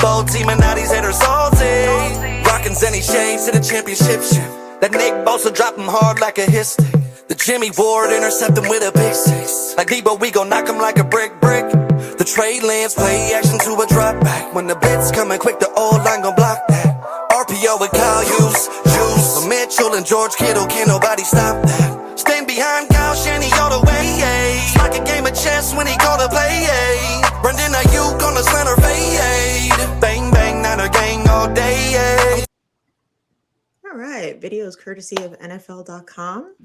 Bowl team and now these haters salty. Rockin' Zenny shades to the championship ship. That Nick Bosa drop him hard like a hit stick. The Jimmy Ward intercept him with a pick six. Like Debo, we gon' knock him like a brick. The Trey Lance play action to a drop back. When the blitz coming quick, the old line gon' block that. RPO with Kyle Juice. Mitchell and George Kittle, can't nobody stop that. Stand behind Kyle Shanny all the way. It's like a game of chess when he called a play. Brendan Ayuk on the center fade. Bang, bang, Niner gang all day. All right, videos courtesy of NFL.com.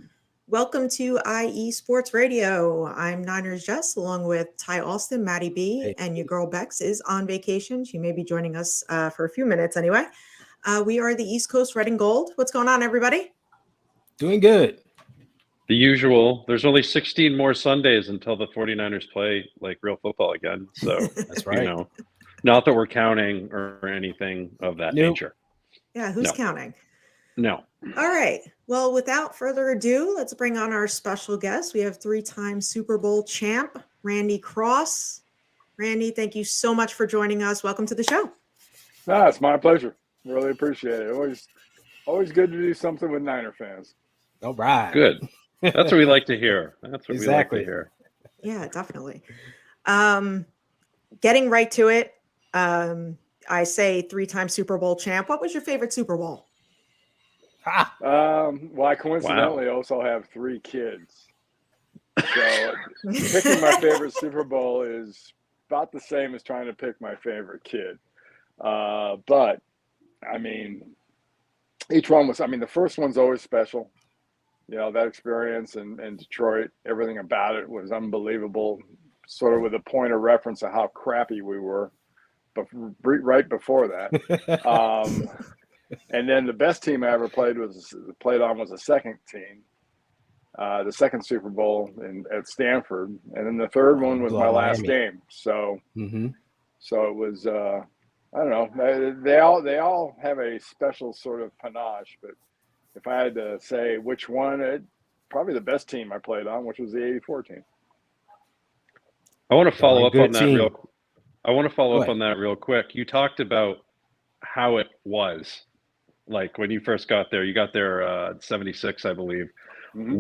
Welcome to IE Sports Radio. I'm Niners Jess, along with Ty Alston, Maddie B, and your girl Bex is on vacation. She may be joining us for a few minutes anyway. We are the East Coast Red and Gold. What's going on, everybody? Doing good. The usual. There's only 16 more Sundays until the 49ers play like real football again. So That's right. Not that we're counting or anything of that nature. Yeah, who's counting? No. All right. Well, without further ado, let's bring on our special guest. We have three-time Super Bowl champ, Randy Cross. Randy, thank you so much for joining us. Welcome to the show. No, it's my pleasure. Really appreciate it. Always good to do something with Niner fans. All right. Good. That's what we like to hear. That's what we like to hear. Yeah, definitely. Getting right to it, I say three-time Super Bowl champ. What was your favorite Super Bowl? Well, I coincidentally also have 3 kids. So picking my favorite Super Bowl is about the same as trying to pick my favorite kid. But, I mean, each one was – I mean, the first one's always special. You know, that experience in Detroit, everything about it was unbelievable, sort of with a point of reference of how crappy we were but right before that. And then the best team I ever played on was the second team, the second Super Bowl at Stanford, and then the third one was my last game. So, so it was I don't know. They all have a special sort of panache, but if I had to say which one, probably the best team I played on, which was the '84 team. I want to follow up on that real quick. You talked about how it was. Like when you first got there, you got there 76, I believe. Mm-hmm.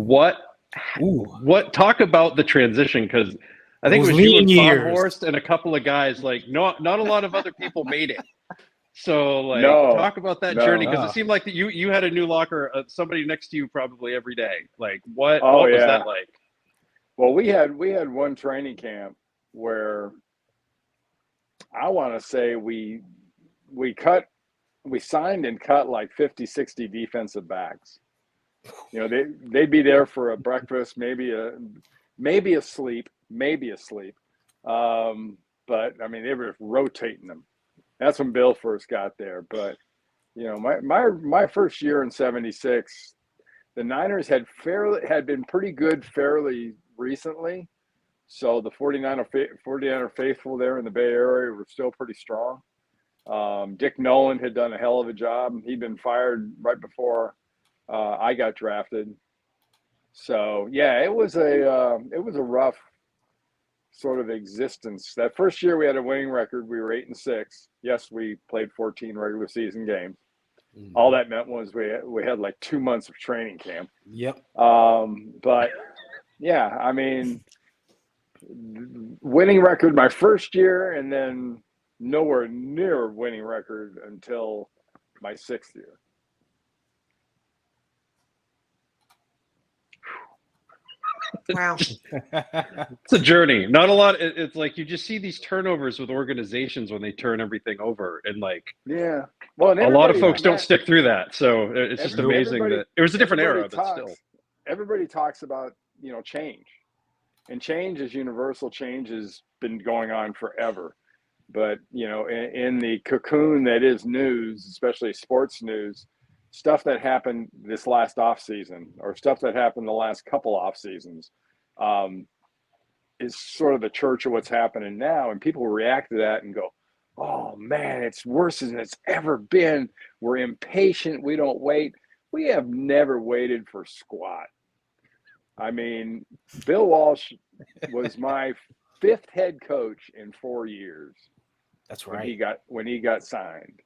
What talk about the transition? Because I think it was you and Bob Horst and a couple of guys. Like, not a lot of other people made it. So, talk about that journey, because it seemed like that you had a new locker, somebody next to you probably every day. Like, what was that like? Well, we had one training camp where I want to say we signed and cut like 50, 60 defensive backs. You know, they'd be there for a breakfast, maybe a sleep. But I mean, they were rotating them. That's when Bill first got there. But, you know, my first year in 76, the Niners had been pretty good fairly recently. So the 49er faithful there in the Bay Area were still pretty strong. Dick Nolan had done a hell of a job. He'd been fired right before I got drafted. So yeah, it was a rough sort of existence. That first year we had a winning record. We were 8-6. Yes, we played 14 regular season games. Mm-hmm. All that meant was we had like 2 months of training camp. Yep. But yeah, I mean, winning record my first year, and then nowhere near winning record until my 6th year. Wow. It's a journey. Not a lot. It's like you just see these turnovers with organizations when they turn everything over, and yeah. Well, a lot of folks don't stick through that. So it's just amazing that it was a different era, but still. Everybody talks about, you know, change, and change is universal. Change has been going on forever. But, you know, in the cocoon that is news, especially sports news, stuff that happened this last off season or stuff that happened the last couple off seasons is sort of the church of what's happening now. And people react to that and go, oh man, it's worse than it's ever been. We're impatient. We don't wait. We have never waited for squat. I mean, Bill Walsh was my 5th head coach in 4 years. That's when right. he got signed.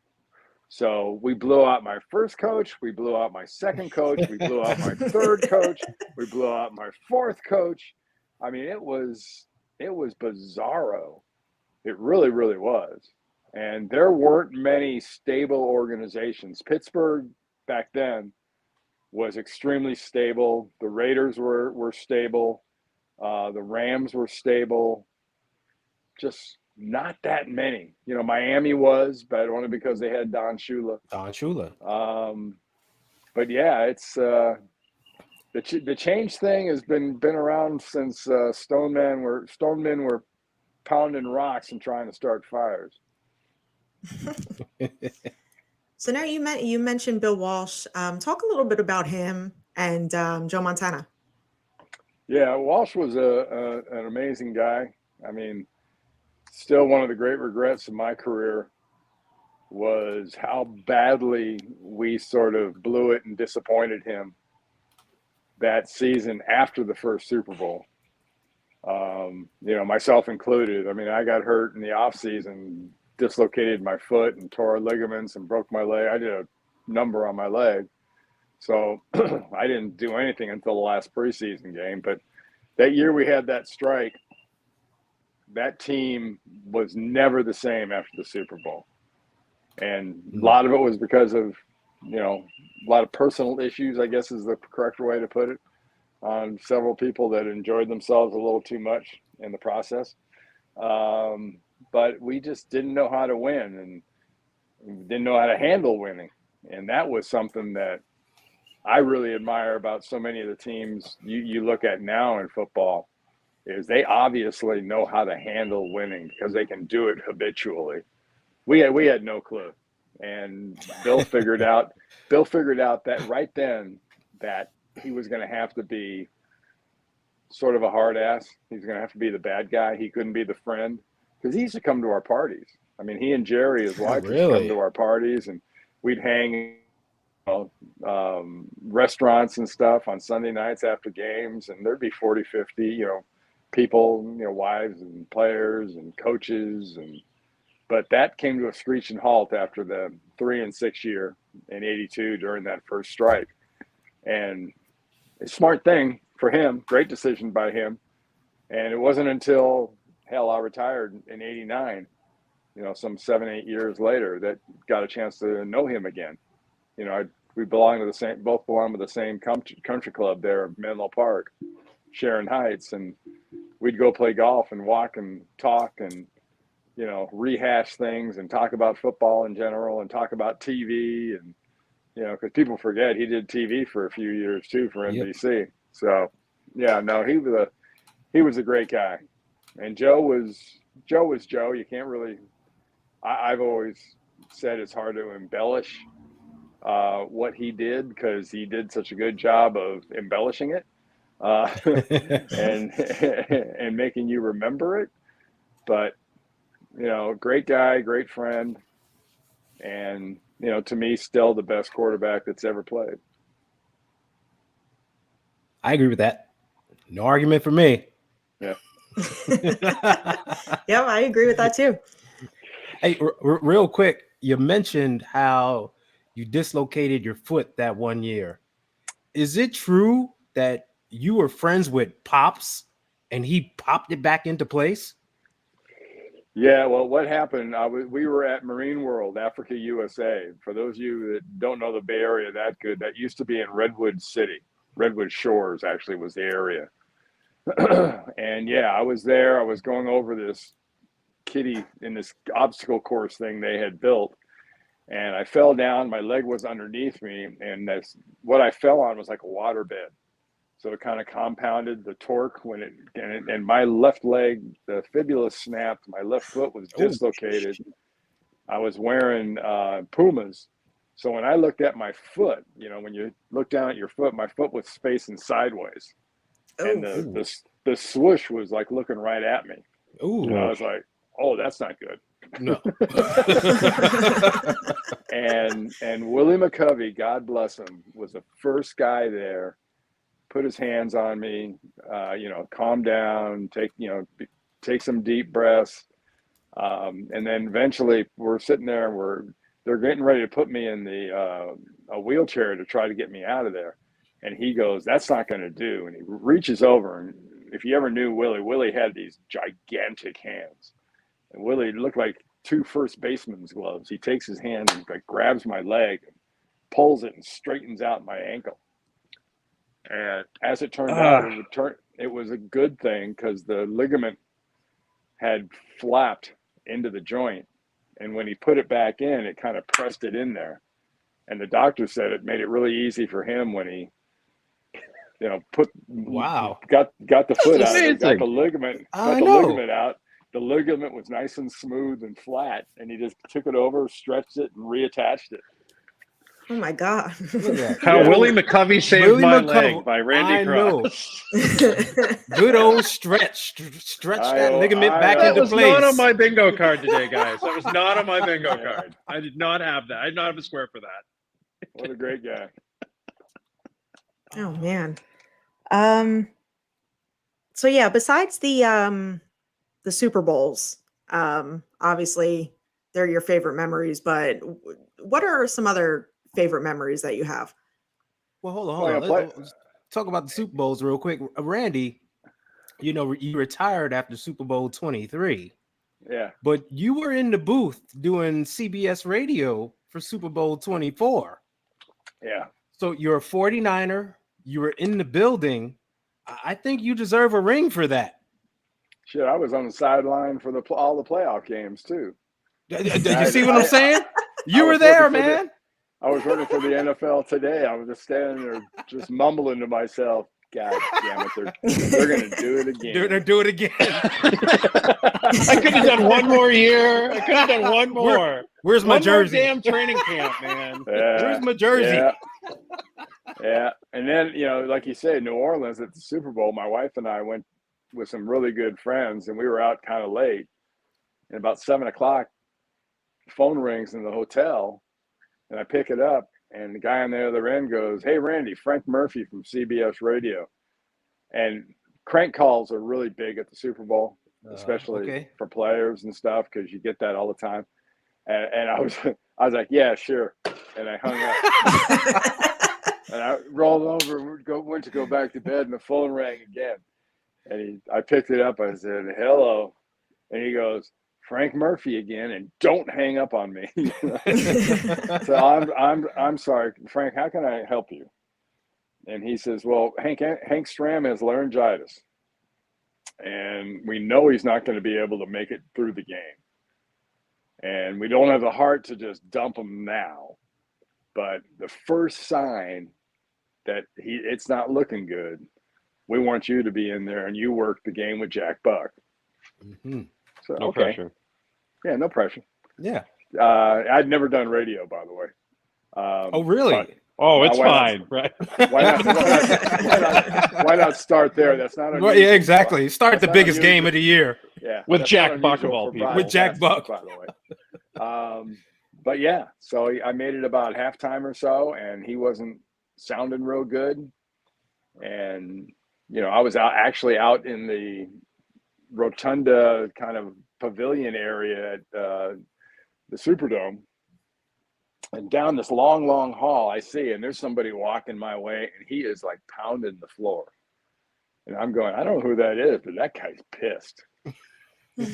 So we blew out my first coach, we blew out my second coach, we blew out my third coach, we blew out my fourth coach. I mean, it was bizarro. It really, really was. And there weren't many stable organizations. Pittsburgh back then was extremely stable. The Raiders were stable. The Rams were stable. Just not that many. Miami was, but only because they had Don Shula. Don Shula. But yeah, it's the change thing has been around since stonemen were pounding rocks and trying to start fires. So now you mentioned Bill Walsh. Talk a little bit about him and Joe Montana. Yeah, Walsh was an amazing guy. I mean, still one of the great regrets of my career was how badly we sort of blew it and disappointed him that season after the first Super Bowl. Myself included. I mean, I got hurt in the off season, dislocated my foot and tore ligaments and broke my leg. I did a number on my leg. So I didn't do anything until the last preseason game. But that year we had that strike, that team was never the same after the Super Bowl. And a lot of it was because of, a lot of personal issues, I guess is the correct way to put it, on several people that enjoyed themselves a little too much in the process. But we just didn't know how to win and didn't know how to handle winning. And that was something that I really admire about so many of the teams you look at now in football, is they obviously know how to handle winning because they can do it habitually. We had no clue. And Bill figured out that right then that he was going to have to be sort of a hard ass. He's going to have to be the bad guy. He couldn't be the friend, because he used to come to our parties. I mean, he and Jerry, his wife, used to come to our parties, and we'd hang restaurants and stuff on Sunday nights after games, and there'd be 40, 50, people, wives and players and coaches. But that came to a screeching halt after the 3-6 year in '82 during that first strike. And a smart thing for him, great decision by him. And it wasn't until, I retired in '89, some 7-8 years later, that got a chance to know him again. We both belong to the same country club there at Menlo Park, Sharon Heights, and we'd go play golf and walk and talk and rehash things and talk about football in general and talk about TV, and because people forget he did TV for a few years too for NBC. Yep. So yeah, no, he was a great guy, and Joe was Joe. You can't really. I've always said it's hard to embellish what he did, because he did such a good job of embellishing it and making you remember it. But great guy, great friend, and to me, still the best quarterback that's ever played. I agree with that. No argument for me. Yeah. Yeah, I agree with that too. Hey, real quick, you mentioned how you dislocated your foot that one year. Is it true that you were friends with Pops and he popped it back into place? Yeah, well, what happened, we were at Marine World, Africa, USA. For those of you that don't know the Bay Area that good, that used to be in Redwood City. Redwood Shores actually was the area. And yeah, I was there. I was going over this kiddie in this obstacle course thing they had built. And I fell down, my leg was underneath me, and what I fell on was like a water bed. So it kind of compounded the torque and my left leg, the fibula snapped, my left foot was dislocated. I was wearing Pumas. So when I looked at my foot, when you look down at your foot, my foot was facing sideways. And the swoosh was like looking right at me. Ooh. And I was like, oh, that's not good. No. and Willie McCovey, God bless him, was the first guy there, put his hands on me, calm down, take some deep breaths. And then eventually we're sitting there and they're getting ready to put me in a wheelchair to try to get me out of there. And he goes, "That's not going to do." And he reaches over, and if you ever knew Willie had these gigantic hands. And Willie looked like 2 first baseman's gloves. He takes his hand and like grabs my leg, and pulls it and straightens out my ankle. And as it turned out, it was a good thing because the ligament had flapped into the joint. And when he put it back in, it kind of pressed it in there. And the doctor said it made it really easy for him when he, got the foot out, got the ligament, ligament out. The ligament was nice and smooth and flat, and he just took it over, stretched it, and reattached it. Oh my God! How Willie McCovey saved my leg by Randy Cross. Good old stretch that ligament back into place. That was not on my bingo card today, guys. That was not on my bingo card. I did not have that. I did not have a square for that. What a great guy! Oh man. So yeah, besides the Super Bowls, obviously they're your favorite memories, but what are some other favorite memories that you have? Well, hold on. Let's talk about the Super Bowls real quick. Randy, you retired after Super Bowl 23. Yeah. But you were in the booth doing CBS radio for Super Bowl 24. Yeah. So you're a 49er. You were in the building. I think you deserve a ring for that. Shit, I was on the sideline for all the playoff games too. Did you see what I'm saying? You were there, man. I was working for the NFL today. I was just standing there, just mumbling to myself, "God damn it, they're going to do it again. They're going to do it again." I could have done one more year. I could have done one more. Where's my jersey? Damn training camp, man. Yeah, where's my jersey? Yeah. And then, like you said, New Orleans at the Super Bowl, my wife and I went with some really good friends, and we were out kind of late. And about 7 o'clock, the phone rings in the hotel, and I pick it up, and the guy on the other end goes, "Hey, Randy, Frank Murphy from CBS Radio." And crank calls are really big at the Super Bowl, especially for players and stuff, because you get that all the time. And I was like, "Yeah, sure," and I hung up. And I rolled over and went to go back to bed, and the phone rang again. And I picked it up. I said, "Hello," and he goes, "Frank Murphy again, and don't hang up on me." So I'm sorry, Frank. How can I help you? And he says, "Well, Hank Stram has laryngitis, and we know he's not going to be able to make it through the game, and we don't have the heart to just dump him now. But the first sign that it's not looking good, we want you to be in there and you work the game with Jack Buck." Mm-hmm. So no pressure. Yeah, no pressure. Yeah. I'd never done radio, by the way. Oh, really? It's fine, right? Why not start there? That's not unusual. Yeah, exactly. Start the biggest game of the year. Yeah, with Jack Buck of all people. With Jack Buck, by the way. But yeah, so I made it about halftime or so, and he wasn't sounding real good. And I was actually out in the rotunda kind of pavilion area at the Superdome, and down this long hall I see, and there's somebody walking my way, and he is like pounding the floor, and I'm going, I don't know who that is, but that guy's pissed.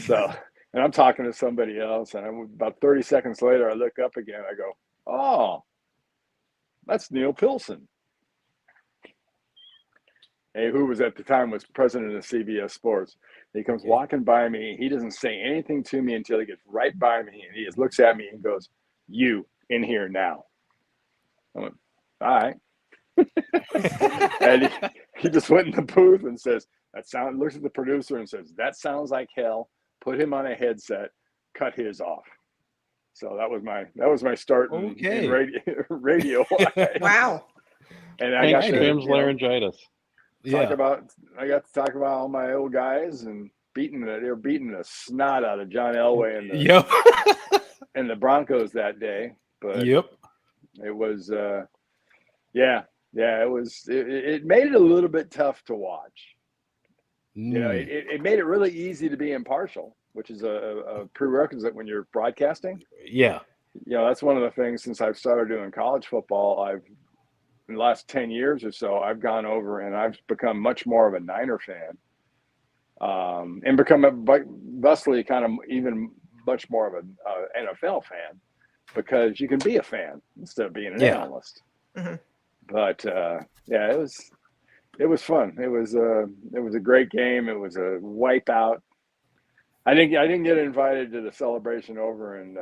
So, and I'm talking to somebody else, and about 30 seconds later I look up again, I go, "Oh, that's Neil Pilson." Hey, who was at the time was president of CBS Sports. He comes walking by me. He doesn't say anything to me until he gets right by me, and he just looks at me and goes, "You in here now." I went, "All right." And he just went in the booth and says, looks at the producer and says, "That sounds like hell. Put him on a headset. Cut his off." So that was my start in radio. Wow. And I got Stram's laryngitis. I got to talk about all my old guys and they were beating the snot out of John Elway and the Broncos that day. But it was it made it a little bit tough to watch. It made it really easy to be impartial. which is a prerequisite when you're broadcasting. Yeah. That's one of the things since I've started doing college football. In the last 10 years or so, I've gone over and I've become much more of a Niner fan, and become thusly kind of even much more of an NFL fan, because you can be a fan instead of being an analyst. Mm-hmm. But it was fun. It was a great game. It was a wipeout. I didn't get invited to the celebration over in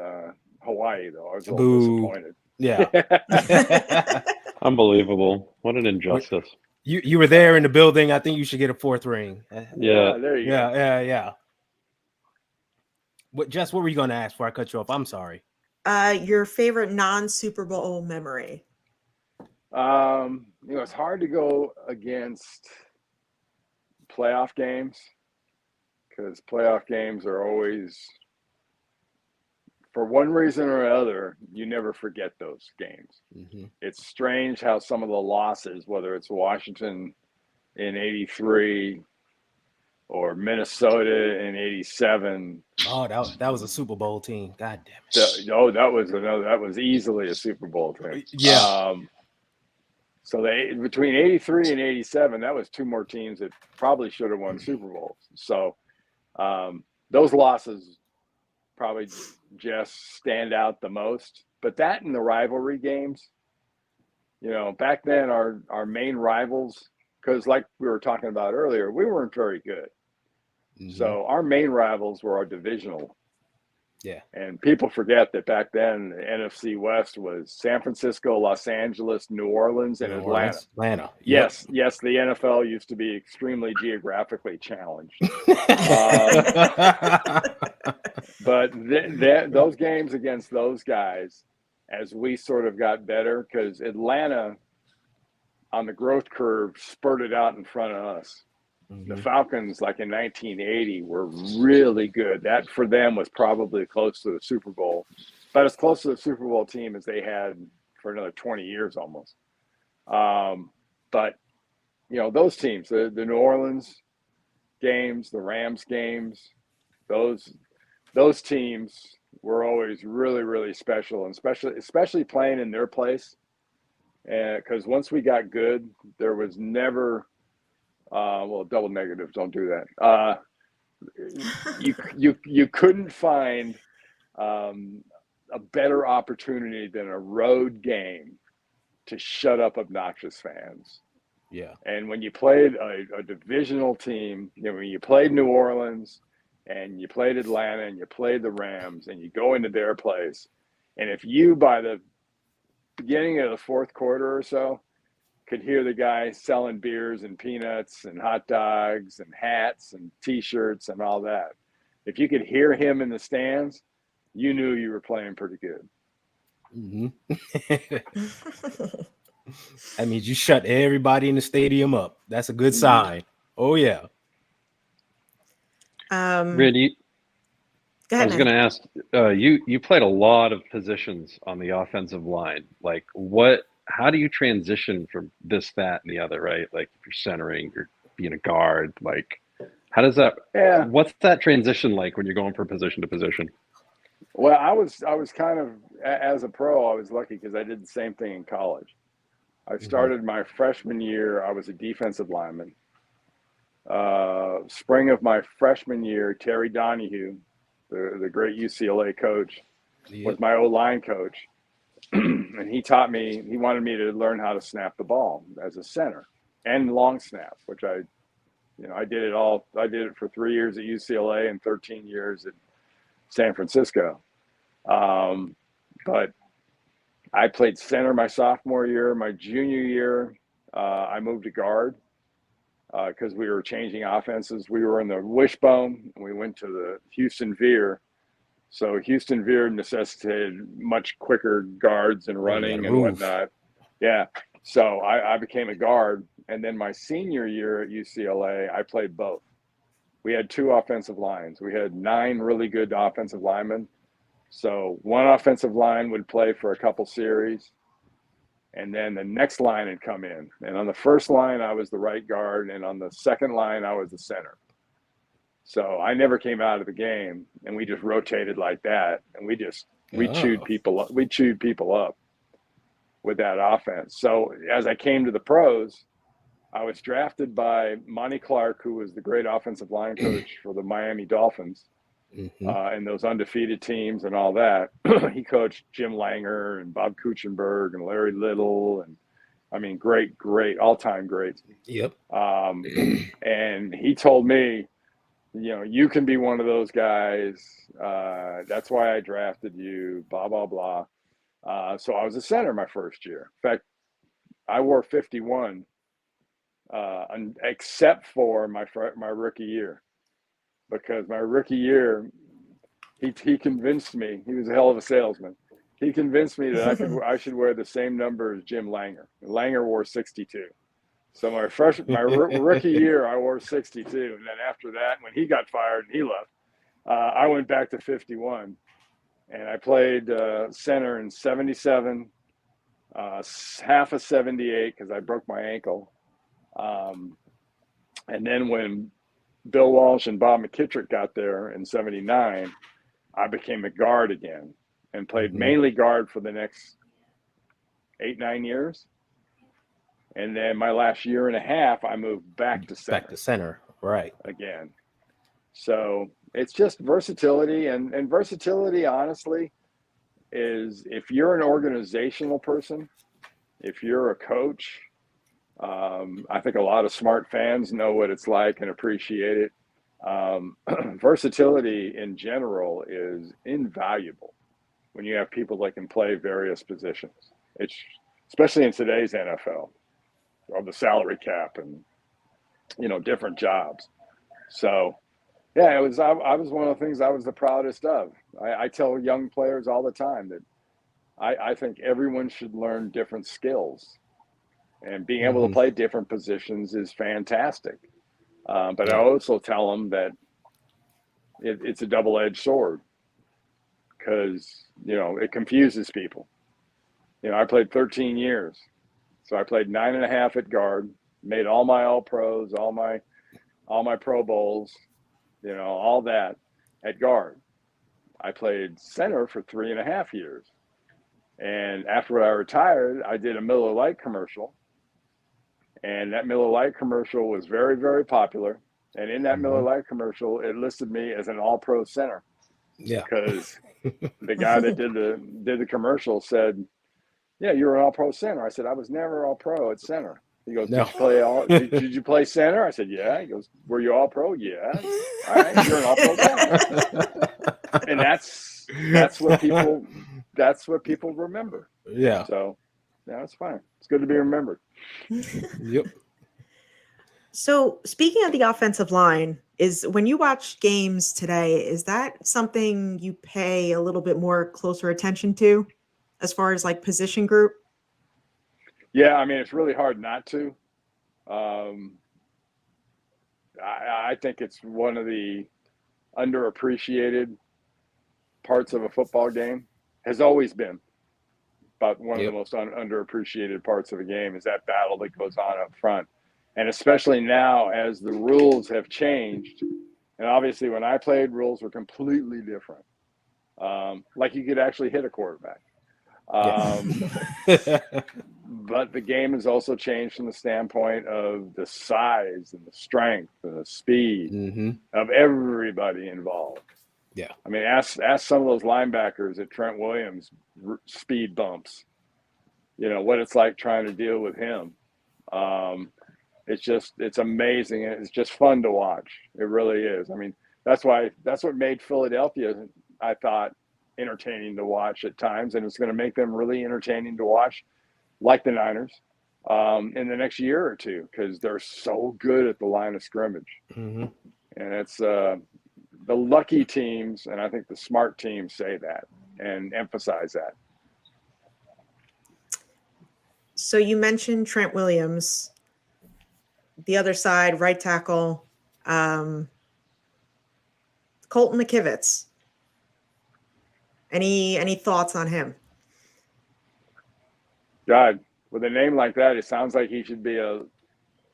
Hawaii, though. I was a little disappointed. Yeah. Unbelievable. What an injustice. You were there in the building. I think you should get a 4th ring. Yeah. There you go. Yeah. Jess, what were you going to ask before I cut you off? I'm sorry. Your favorite non-Super Bowl memory? It's hard to go against playoff games, because playoff games are always, for one reason or another, you never forget those games. Mm-hmm. It's strange how some of the losses, whether it's Washington in '83 or Minnesota in '87. Oh, that was a Super Bowl team. God damn it. That was easily a Super Bowl team. Yeah. So between '83 and '87, that was 2 more teams that probably should have won Super Bowls. So those losses probably just stand out the most. But that and the rivalry games, back then our main rivals, because like we were talking about earlier, we weren't very good. Mm-hmm. So our main rivals were our divisional. Yeah. And people forget that back then the NFC West was San Francisco, Los Angeles, New Orleans, and Atlanta. Yes, the NFL used to be extremely geographically challenged. But those games against those guys, as we sort of got better, because Atlanta on the growth curve spurted out in front of us. Mm-hmm. The Falcons, like in 1980, were really good. That for them was probably close to the Super Bowl, but as close to the Super Bowl team as they had for another 20 years almost. But those teams, the New Orleans games, the Rams games, those teams were always really, really special, and especially playing in their place. Because once we got good, there was never double negatives, don't do that. You couldn't find a better opportunity than a road game to shut up obnoxious fans. Yeah. And when you played a divisional team, when you played New Orleans and you played Atlanta and you played the Rams and you go into their place, and if you by the beginning of the 4th quarter or so could hear the guy selling beers and peanuts and hot dogs and hats and T-shirts and all that, if you could hear him in the stands, you knew you were playing pretty good. Mm-hmm. That means you shut everybody in the stadium up. That's a good sign. Oh yeah. Randy, I was going to ask, you played a lot of positions on the offensive line. Like how do you transition from this, that, and the other, right? Like if you're centering, you're being a guard, like how does that, what's that transition like when you're going from position to position? Well, I was kind of, as a pro, I was lucky because I did the same thing in college. I started my freshman year, I was a defensive lineman. Spring of my freshman year, Terry Donahue, the great UCLA coach, was my O-line coach. And he wanted me to learn how to snap the ball as a center and long snap, which I did it all. I did it for 3 years at UCLA and 13 years at San Francisco. But I played center my sophomore year. My junior year, I moved to guard because we were changing offenses. We were in the wishbone, and we went to the Houston Veer. So Houston Veer necessitated much quicker guards and running and whatnot. Yeah. So I became a guard. And then my senior year at UCLA, I played both. We had 2 offensive lines. We had 9 really good offensive linemen. So one offensive line would play for a couple series, and then the next line had come in. And on the first line, I was the right guard, and on the second line, I was the center. So I never came out of the game, and we just rotated like that, and we chewed people up. We chewed people up with that offense. So as I came to the pros, I was drafted by Monty Clark, who was the great offensive line coach for the Miami Dolphins, and those undefeated teams and all that. He coached Jim Langer and Bob Kuechenberg and Larry Little, and I mean, great, all-time greats. Yep. And he told me, you know, you can be one of those guys. That's why I drafted you, blah, blah, blah. So I was a center my first year. In fact, I wore 51, except for my rookie year, because my rookie year, he convinced me. He was a hell of a salesman. He convinced me that I should wear the same number as Jim Langer. Langer wore 62. So my rookie year, I wore 62, and then after that, when he got fired and he left, I went back to 51, and I played center in 77, half of 78 because I broke my ankle, and then when Bill Walsh and Bob McKittrick got there in 79, I became a guard again and played mainly guard for the next 8-9 years. And then my last year and a half, I moved back to center. Right. Again. So it's just versatility. And versatility, honestly, is if you're an organizational person, if you're a coach, I think a lot of smart fans know what it's like and appreciate it. Versatility in general is invaluable when you have people that can play various positions. It's especially in today's NFL. Of the salary cap and, you know, different jobs. So, yeah, I was one of the things I was the proudest of. I tell young players all the time that I think everyone should learn different skills, and being able to play different positions is fantastic. But I also tell them that it's a double-edged sword, because, you know, it confuses people. You know, I played 13 years. So I played 9.5 at guard, made all my All-Pros, all my Pro Bowls, you know, all that at guard. I played center for 3.5 years. And after I retired, I did a Miller Lite commercial. And that Miller Lite commercial was very, very popular. And in that Miller Lite commercial, it listed me as an All-Pro center. Yeah. Because the guy that did the commercial said, "Yeah, you're an All-Pro center." I said, "I was never All-Pro at center." He goes, No. Did you play center?" I said, "Yeah." He goes, "Were you All-Pro?" "Yeah." "All right, you're an All-Pro center." And that's what people remember. Yeah. So, yeah, it's fine. It's good to be remembered. Yep. So speaking of the offensive line, is when you watch games today, is that something you pay a little bit more closer attention to, as far as like position group? Yeah, I mean, it's really hard not to. I think it's one of the underappreciated parts of a football game. Has always been, but one of the most underappreciated parts of a game is that battle that goes on up front. And especially now, as the rules have changed, and obviously when I played, rules were completely different. Like you could actually hit a quarterback. But the game has also changed from the standpoint of the size and the strength and the speed of everybody involved. Yeah. I mean, ask some of those linebackers at Trent Williams speed bumps, you know, what it's like trying to deal with him. It's amazing. It's just fun to watch. It really is. I mean, that's what made Philadelphia, I thought, entertaining to watch at times, and it's going to make them really entertaining to watch, like the Niners, in the next year or two, because they're so good at the line of scrimmage. And it's the lucky teams, and I think the smart teams say that and emphasize that. So you mentioned Trent Williams, the other side, right tackle, Colton McKivitz. Any thoughts on him? God, with a name like that, it sounds like he should be a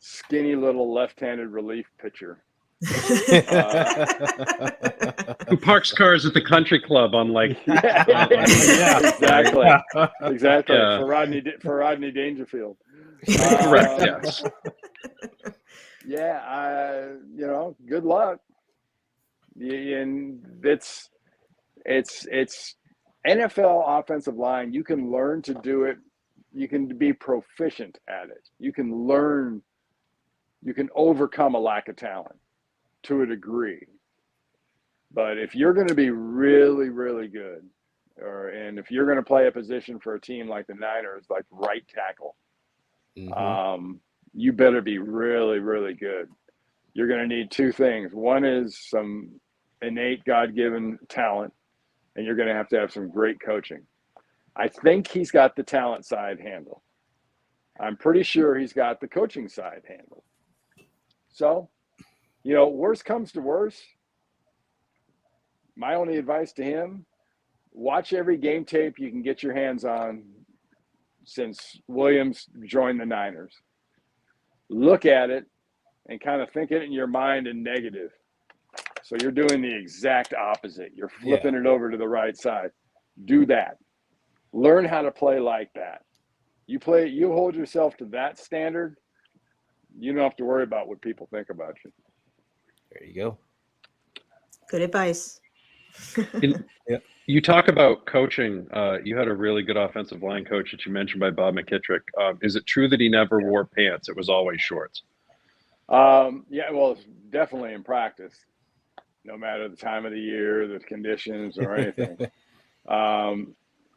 skinny little left-handed relief pitcher. Who parks cars at the country club on like exactly. Yeah. For Rodney Dangerfield. Correct. Yes. Yeah, good luck. And it's NFL offensive line. You can learn to do it. You can be proficient at it. You can learn. You can overcome a lack of talent to a degree. But if you're going to be really, really good, and if you're going to play a position for a team like the Niners, like right tackle, you better be really, really good. You're going to need two things. One is some innate God-given talent, and you're going to have some great coaching. I think he's got the talent side handled. I'm pretty sure he's got the coaching side handled. So, worst comes to worst, my only advice to him, watch every game tape you can get your hands on since Williams joined the Niners. Look at it and kind of think it in your mind in negative. So you're doing the exact opposite. You're flipping it over to the right side. Do that. Learn how to play like that. You hold yourself to that standard, you don't have to worry about what people think about you. There you go. Good advice. You talk about coaching. You had a really good offensive line coach that you mentioned by Bob McKittrick. Is it true that he never wore pants? It was always shorts. Yeah, well, it's definitely in practice, no matter the time of the year, the conditions, or anything.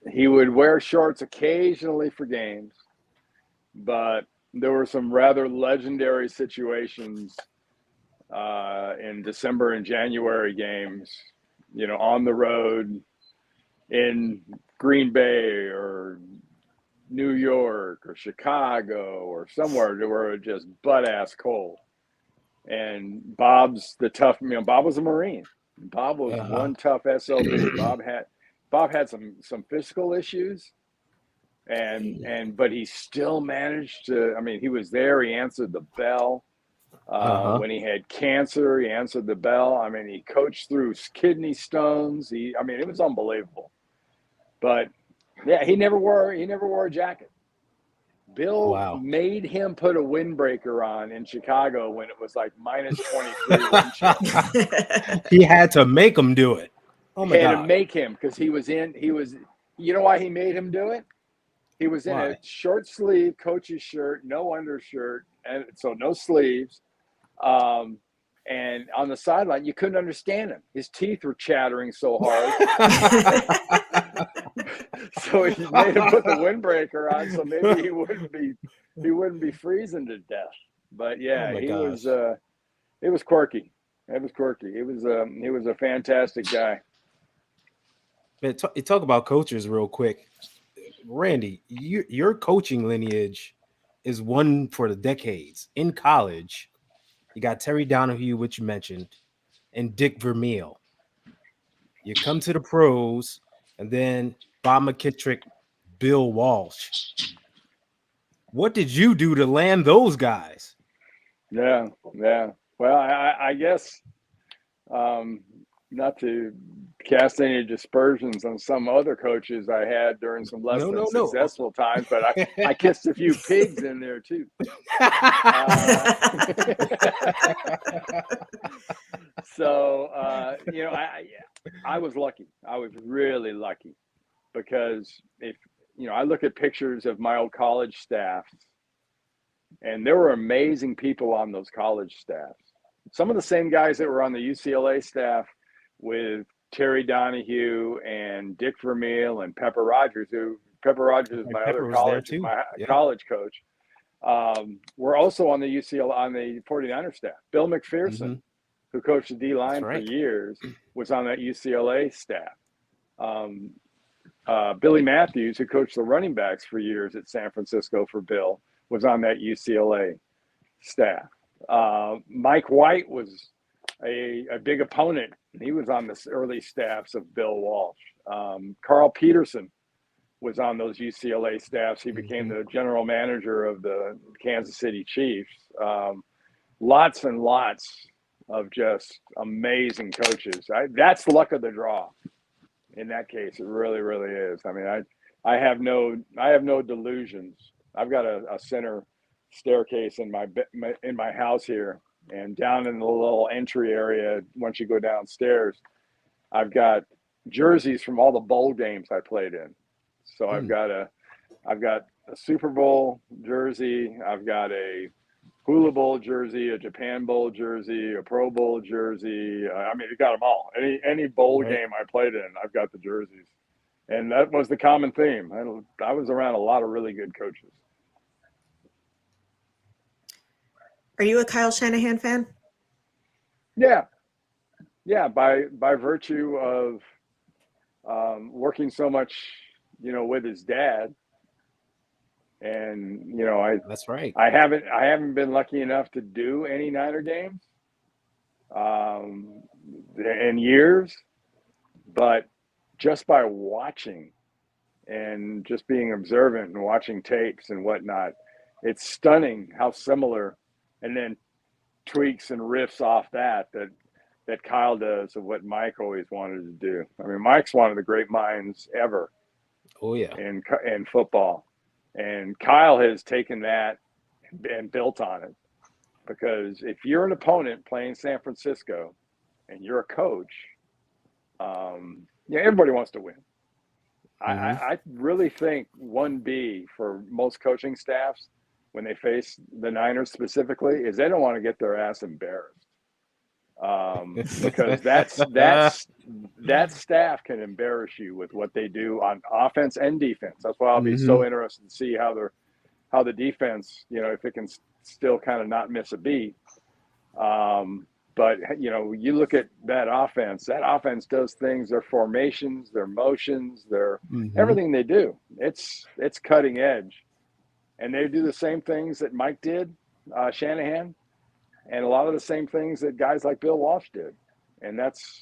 He would wear shorts occasionally for games, but there were some rather legendary situations in December and January games, on the road in Green Bay or New York or Chicago or somewhere where it was just butt-ass cold. And Bob's the tough, Bob was a Marine. Bob was one tough SOB. Bob had some physical issues, but he still managed to. He was there. He answered the bell. When he had cancer, he answered the bell. He coached through kidney stones. It was unbelievable. But yeah, he never wore a jacket. Bill made him put a windbreaker on in Chicago when it was like minus 23 wind chill. He had to make him do it. Oh my God. Had to make him because he was, you know why he made him do it? He was in a short sleeve coach's shirt, no undershirt, and so no sleeves. And on the sideline, you couldn't understand him. His teeth were chattering so hard. So he made him put the windbreaker on, so maybe he wouldn't be freezing to death. But yeah, it was quirky. It was quirky. He was a fantastic guy. Man, talk about coaches real quick. Randy, your coaching lineage is one for the decades. In college, you got Terry Donahue, which you mentioned, and Dick Vermeil. You come to the pros, and then Bob McKittrick, Bill Walsh. What did you do to land those guys? Yeah. Well, I guess not to cast any dispersions on some other coaches I had during some less than successful times, but I kissed a few pigs in there too. So, I was lucky. I was really lucky because I look at pictures of my old college staffs, and there were amazing people on those college staffs. Some of the same guys that were on the UCLA staff with Terry Donahue and Dick Vermeil and Pepper Rogers, is my other college, college coach, were also on the UCLA, on the 49er staff. Bill McPherson, who coached the D-line for years, was on that UCLA staff. Billy Matthews, who coached the running backs for years at San Francisco for Bill, was on that UCLA staff. Mike White was a big opponent. He was on the early staffs of Bill Walsh. Carl Peterson was on those UCLA staffs. He became the general manager of the Kansas City Chiefs. Lots and lots of just amazing coaches. That's the luck of the draw. In that case, it really, really is. I mean, I have no delusions. I've got a center staircase in my house here, and down in the little entry area, once you go downstairs, I've got jerseys from all the bowl games I played in. So I've got a Super Bowl jersey. I've got a Hula Bowl jersey, a Japan Bowl jersey, a Pro Bowl jersey. I mean, you got them all. Any bowl game I played in, I've got the jerseys. And that was the common theme. I was around a lot of really good coaches. Are you a Kyle Shanahan fan? Yeah. By virtue of working so much, with his dad. And that's right. I haven't been lucky enough to do any Niner games in years, but just by watching and just being observant and watching tapes and whatnot, it's stunning how similar, and then tweaks and riffs off that Kyle does of what Mike always wanted to do. I mean, Mike's one of the great minds ever. Oh yeah, in football. And Kyle has taken that and built on it, because if you're an opponent playing San Francisco and you're a coach, everybody wants to win. I really think 1B for most coaching staffs when they face the Niners specifically is they don't want to get their ass embarrassed. Because that staff can embarrass you with what they do on offense and defense. That's why I'll be so interested to see how the defense, if it can still kind of not miss a beat. But you look at that offense does things, their formations, their motions, their everything they do. It's cutting edge, and they do the same things that Mike did, Shanahan. And a lot of the same things that guys like Bill Walsh did. And that's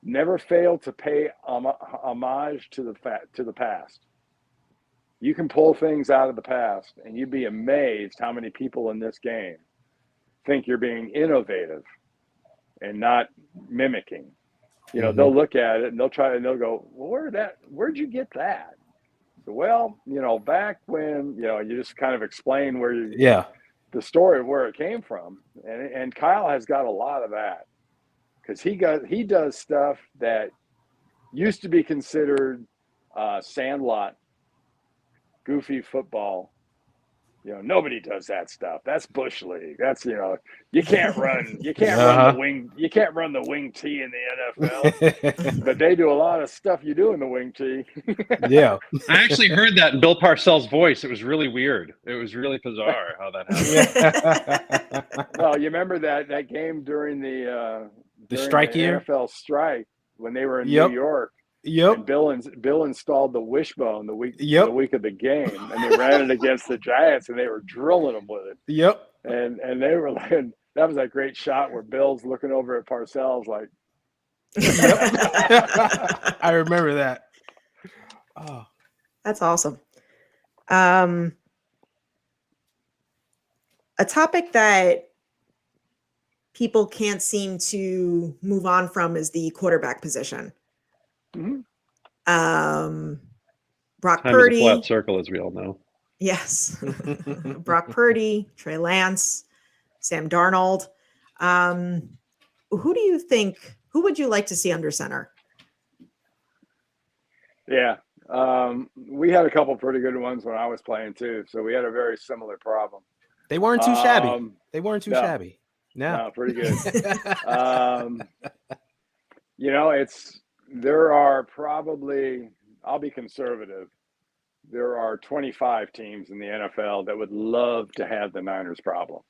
never failed to pay homage to the past. You can pull things out of the past, and you'd be amazed how many people in this game think you're being innovative and not mimicking. They'll look at it and they'll go, well, where'd you get that? So, well, back when, you just kind of explain where the story of where it came from. And Kyle has got a lot of that, because he does stuff that used to be considered sandlot, goofy football. Nobody does that stuff. That's bush league. That's you can't run the wing. You can't run the wing tee in the NFL. But they do a lot of stuff you do in the wing tee. Yeah, I actually heard that in Bill Parcells' voice. It was really weird. It was really bizarre how that happened. Well, you remember that game during the strike year, NFL strike, when they were in New York. Yep. And Bill installed the wishbone the week of the game, and they ran it against the Giants, and they were drilling them with it. Yep. And they were like, that was that great shot where Bill's looking over at Parcells like. Yep. I remember that. Oh, that's awesome. A topic that people can't seem to move on from is the quarterback position. Mm-hmm. Brock Time Purdy, is a flat circle, as we all know. Yes. Brock Purdy, Trey Lance, Sam Darnold. Who would you like to see under center? Yeah. We had a couple pretty good ones when I was playing too. So we had a very similar problem. They weren't too shabby. They weren't too shabby. No, pretty good. There are probably, I'll be conservative, there are 25 teams in the NFL that would love to have the Niners problem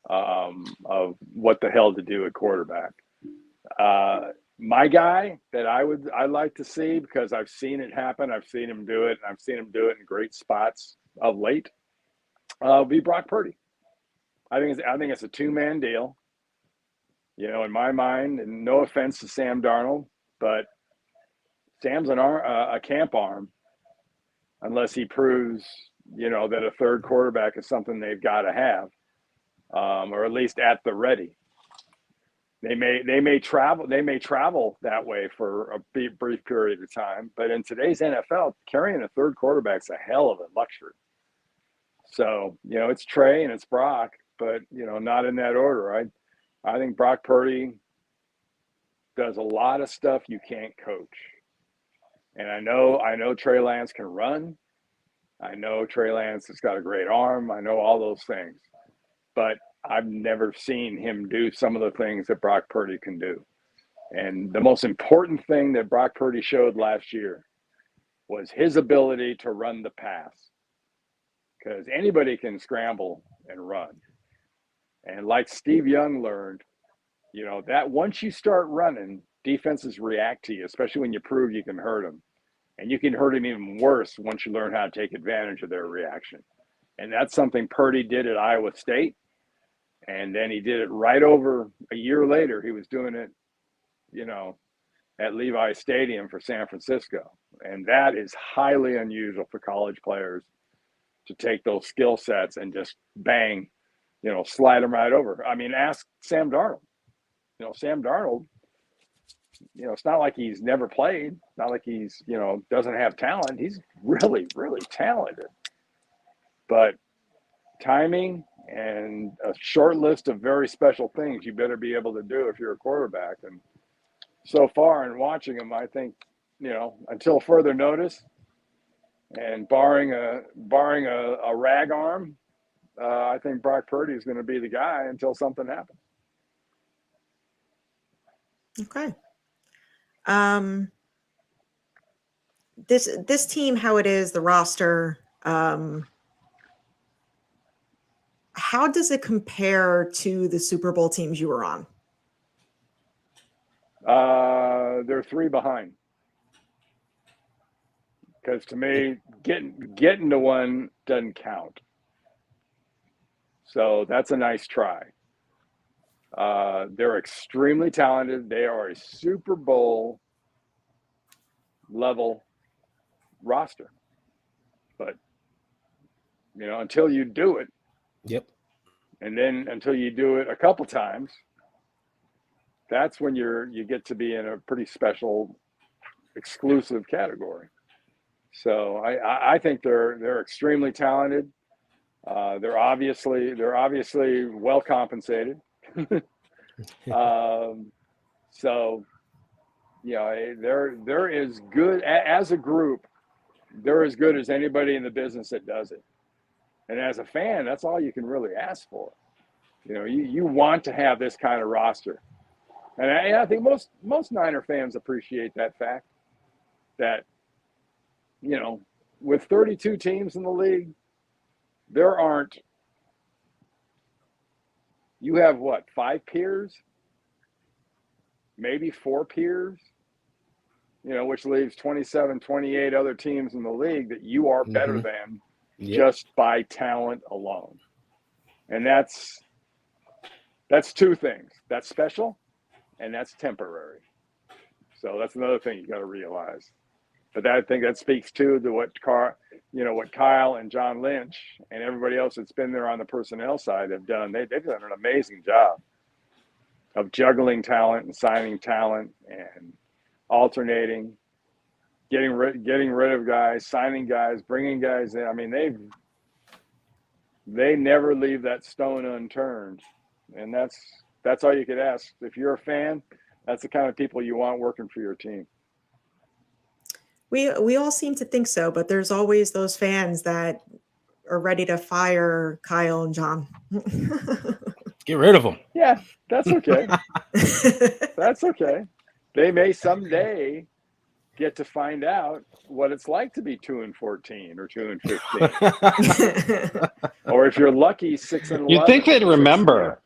of what the hell to do at quarterback. My guy that I'd like to see, because I've seen it happen, I've seen him do it, and I've seen him do it in great spots of late, would be Brock Purdy. I think it's a two-man deal. In my mind, and no offense to Sam Darnold, but Sam's a camp arm, unless he proves, that a third quarterback is something they've got to have, or at least at the ready. They may travel that way for a brief period of time, but in today's NFL, carrying a third quarterback's a hell of a luxury. So, it's Trey and it's Brock, but not in that order. I think Brock Purdy does a lot of stuff you can't coach. And I know Trey Lance can run. I know Trey Lance has got a great arm. I know all those things. But I've never seen him do some of the things that Brock Purdy can do. And the most important thing that Brock Purdy showed last year was his ability to run the pass. Because anybody can scramble and run. And like Steve Young learned, that once you start running, defenses react to you, especially when you prove you can hurt them. And you can hurt them even worse once you learn how to take advantage of their reaction. And that's something Purdy did at Iowa State. And then he did it right over a year later. He was doing it, at Levi Stadium for San Francisco. And that is highly unusual for college players to take those skill sets and just bang, slide them right over. I mean, ask Sam Darnold. Sam Darnold, it's not like he's never played, not like he's, doesn't have talent. He's really, really talented. But timing and a short list of very special things you better be able to do if you're a quarterback. And so far in watching him, I think, until further notice and barring a rag arm, I think Brock Purdy is going to be the guy until something happens. Okay. This team, how it is, the roster, how does it compare to the Super Bowl teams you were on? They're 3 behind. Because to me, getting to one doesn't count. So that's a nice try. They're extremely talented. They are a Super Bowl level roster. But, until you do it. Yep. And then until you do it a couple times, that's when you get to be in a pretty special, exclusive category. So I think they're extremely talented. They're obviously well compensated. So they're as good as a group. They're as good as anybody in the business that does it. And as a fan, that's all you can really ask for. You want to have this kind of roster. And I think most Niner fans appreciate that fact that, with 32 teams in the league, you have 5 peers? Maybe 4 peers? Which leaves 27, 28 other teams in the league that you are better than just by talent alone. And that's 2 things. That's special and that's temporary. So that's another thing you got to realize. But I think that speaks to what Kyle and John Lynch and everybody else that's been there on the personnel side have done. They've done an amazing job of juggling talent and signing talent and alternating, getting rid of guys, signing guys, bringing guys in. I mean, they never leave that stone unturned, and that's all you could ask. If you're a fan, that's the kind of people you want working for your team. We all seem to think so, but there's always those fans that are ready to fire Kyle and John. Get rid of them. Yeah, that's okay. That's okay. They may someday get to find out what it's like to be 2-14 or 2-15, or if you're lucky, 6-11. You'd think they'd remember.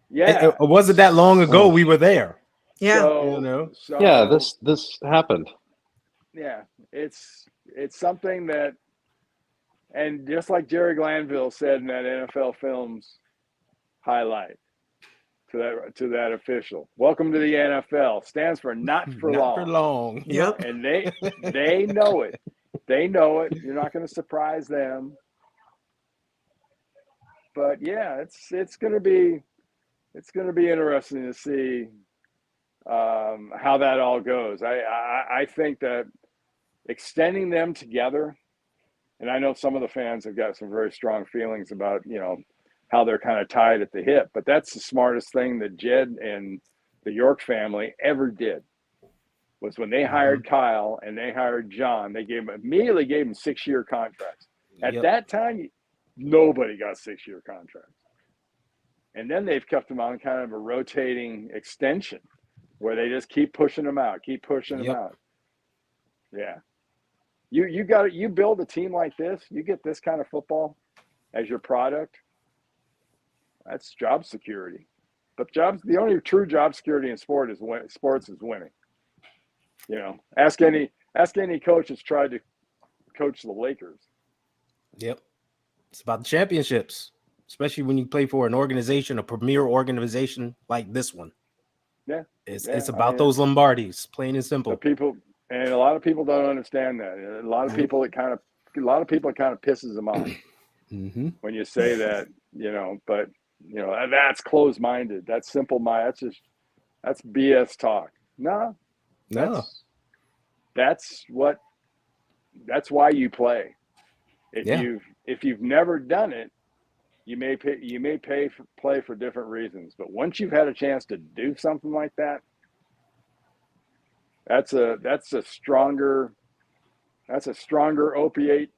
Yeah, it wasn't that long ago we were there. Yeah. So yeah, this happened. Yeah, it's something that, and just like Jerry Glanville said in that NFL Films highlight to that official, welcome to the NFL, stands for not for long. Not for long. Yep. And they know it. They know it. You're not going to surprise them. But yeah, it's going to be it's going to be interesting to see how that all goes. I think that extending them together, and I know some of the fans have got some very strong feelings about, how they're kind of tied at the hip, but that's the smartest thing that Jed and the York family ever did, was when they hired Kyle and they hired John, they immediately gave him 6-year contracts. At that time, nobody got 6-year contracts. And then they've kept them on kind of a rotating extension where they just keep pushing them out. Yeah. You build a team like this, you get this kind of football as your product, that's job security. But the only true job security in sports is winning. Ask any coach that's tried to coach the Lakers. Yep. It's about the championships, especially when you play for an organization, a premier organization like this one. Yeah. It's about those Lombardis, plain and simple. A lot of people don't understand that. A lot of people it kind of pisses them off when you say that, but that's closed-minded. That's simple mind. That's BS talk. No. That's why you play. If you've never done it, you may play for different reasons. But once you've had a chance to do something like that, that's a stronger opiate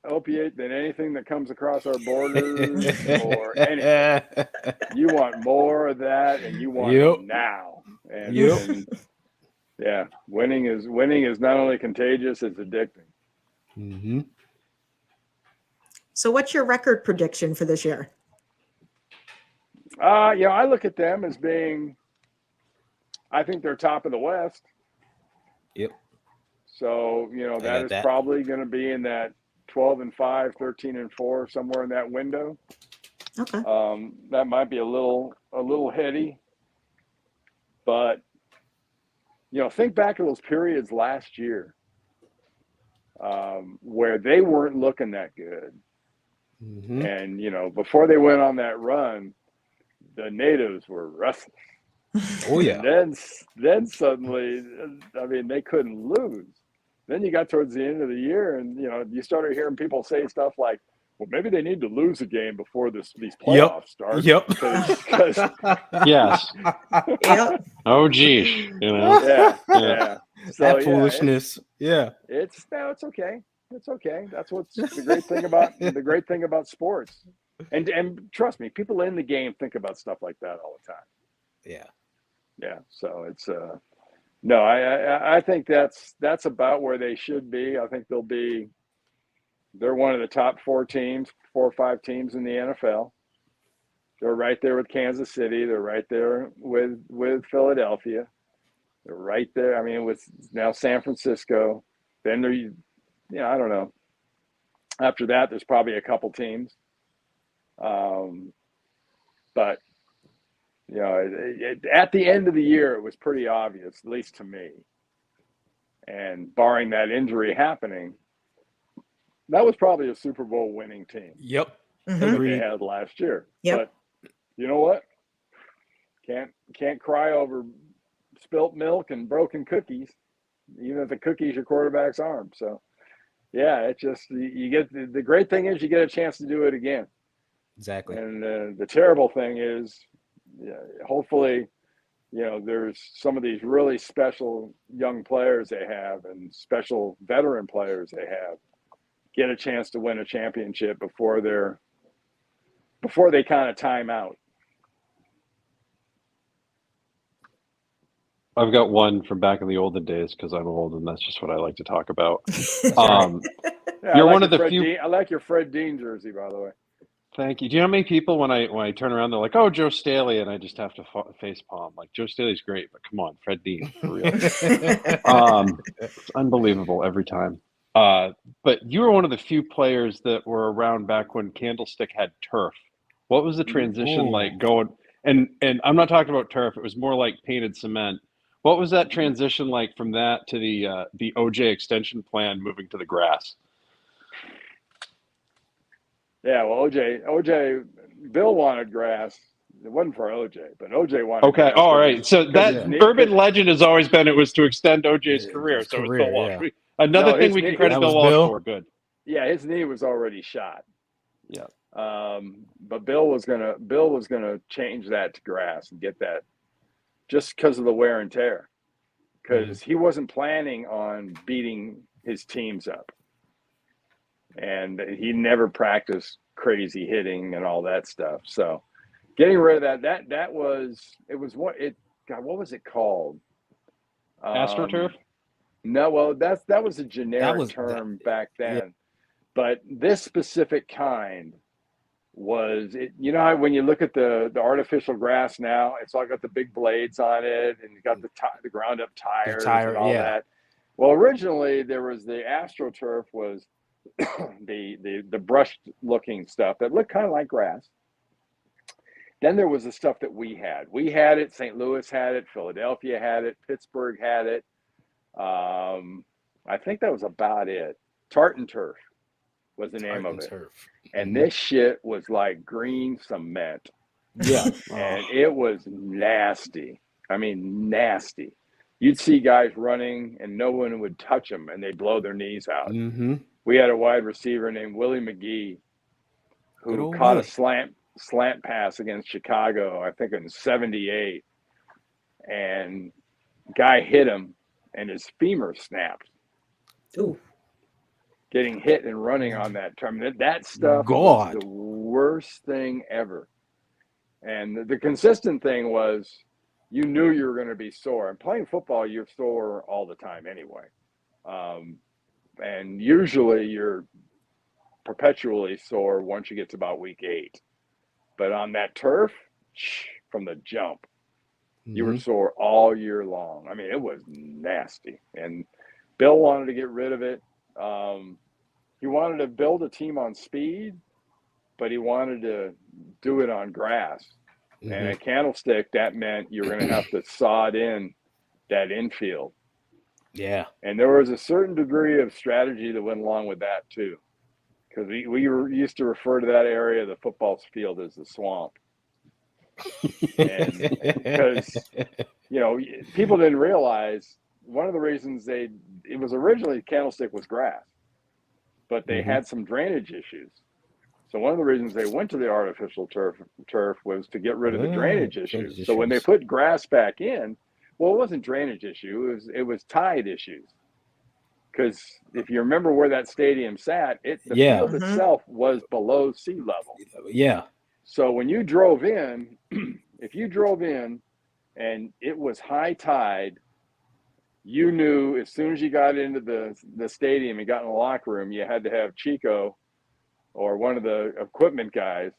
than anything that comes across our borders or anything. You want more of that, and you want it now. And yeah, winning is not only contagious, it's addicting. Mm-hmm. So what's your record prediction for this year? I look at them as being, I think they're top of the West. Yep. So, that is probably going to be in that 12-5, 13-4, somewhere in that window. Okay. That might be a little heady, but think back to those periods last year where they weren't looking that good. Mm-hmm. And, before they went on that run, the natives were restless. Oh, yeah. And then suddenly, they couldn't lose. Then you got towards the end of the year and, you started hearing people say stuff like, well, maybe they need to lose a game before these playoffs start. Yep. Because Yes. Yep. Oh, geez. Yeah. So, that foolishness. It's okay. It's okay. That's what's the great thing about sports. And trust me, people in the game think about stuff like that all the time. Yeah. So it's no, I think that's about where they should be. I think they're one of the top 4 or 5 teams in the NFL. They're right there with Kansas City. They're right there with Philadelphia. They're right there. With now San Francisco. Then I don't know. After that, there's probably a couple teams. But at the end of the year, it was pretty obvious, at least to me. And barring that injury happening, that was probably a Super Bowl winning team. Yep. That they had last year. Yep. But you know what? Can't cry over spilt milk and broken cookies, even if the cookie's your quarterback's arm. So, yeah, it's just you get the great thing is you get a chance to do it again. Exactly. And the terrible thing is, hopefully, there's some of these really special young players they have and special veteran players they have get a chance to win a championship before they kind of time out. I've got one from back in the olden days because I'm old and that's just what I like to talk about. You're one of the few. I like your Fred Dean jersey, by the way. Thank you. Do you know how many people when I turn around they're like, "Oh, Joe Staley," and I just have to face palm. Like, Joe Staley's great, but come on, Fred Dean, for real. It's unbelievable every time. But you were one of the few players that were around back when Candlestick had turf. What was the transition like going? And I'm not talking about turf. It was more like painted cement. What was that transition like from that to the OJ extension plan moving to the grass? Yeah, well, OJ, Bill wanted grass. It wasn't for OJ, but OJ wanted. Okay, all right. So that urban legend has always been it was to extend OJ's career. So it's Bill Walsh. Yeah. Another thing we can credit Bill Walsh for. Good. Yeah, his knee was already shot. Yeah. But Bill was gonna change that to grass and get that, just because of the wear and tear, because he wasn't planning on beating his teams up, and he never practiced crazy hitting and all that stuff. So getting rid of that was what was it called? AstroTurf? No, well that was a generic term back then. Yeah. But this specific kind was it. You know how when you look at the artificial grass now, it's all got the big blades on it, and you got the ground up tires and all that. Well, originally there was the AstroTurf was the brushed looking stuff that looked kind of like grass. Then there was the stuff that we had. We had it. St. Louis had it. Philadelphia had it. Pittsburgh had it. I think that was about it. Tartan Turf was the name of it. And this shit was like green cement. Yeah. And it was nasty. I mean, nasty. You'd see guys running and no one would touch them and they'd blow their knees out. Mm-hmm. We had a wide receiver named Willie McGee who caught a slant pass against Chicago, I think in 78. And guy hit him and his femur snapped. Ooh. Getting hit and running on that term. That stuff was the worst thing ever. And the consistent thing was you knew you were going to be sore. And playing football, you're sore all the time anyway. And usually you're perpetually sore once you get to about week 8. But on that turf, from the jump, you were sore all year long. I mean, it was nasty. And Bill wanted to get rid of it. He wanted to build a team on speed, but he wanted to do it on grass. Mm-hmm. And at Candlestick, that meant you were going to have to sod in that infield. Yeah. And there was a certain degree of strategy that went along with that too. Because we used to refer to that area of the football field as the swamp. And because, people didn't realize one of the reasons it was originally Candlestick was grass, but they had some drainage issues. So one of the reasons they went to the artificial turf was to get rid of the drainage issues. So when they put grass back in, well, it wasn't drainage issue. It was tide issues. Because if you remember where that stadium sat, the field itself was below sea level. Yeah. So when you drove in, if you drove in and it was high tide, you knew as soon as you got into the stadium and got in the locker room, you had to have Chico or one of the equipment guys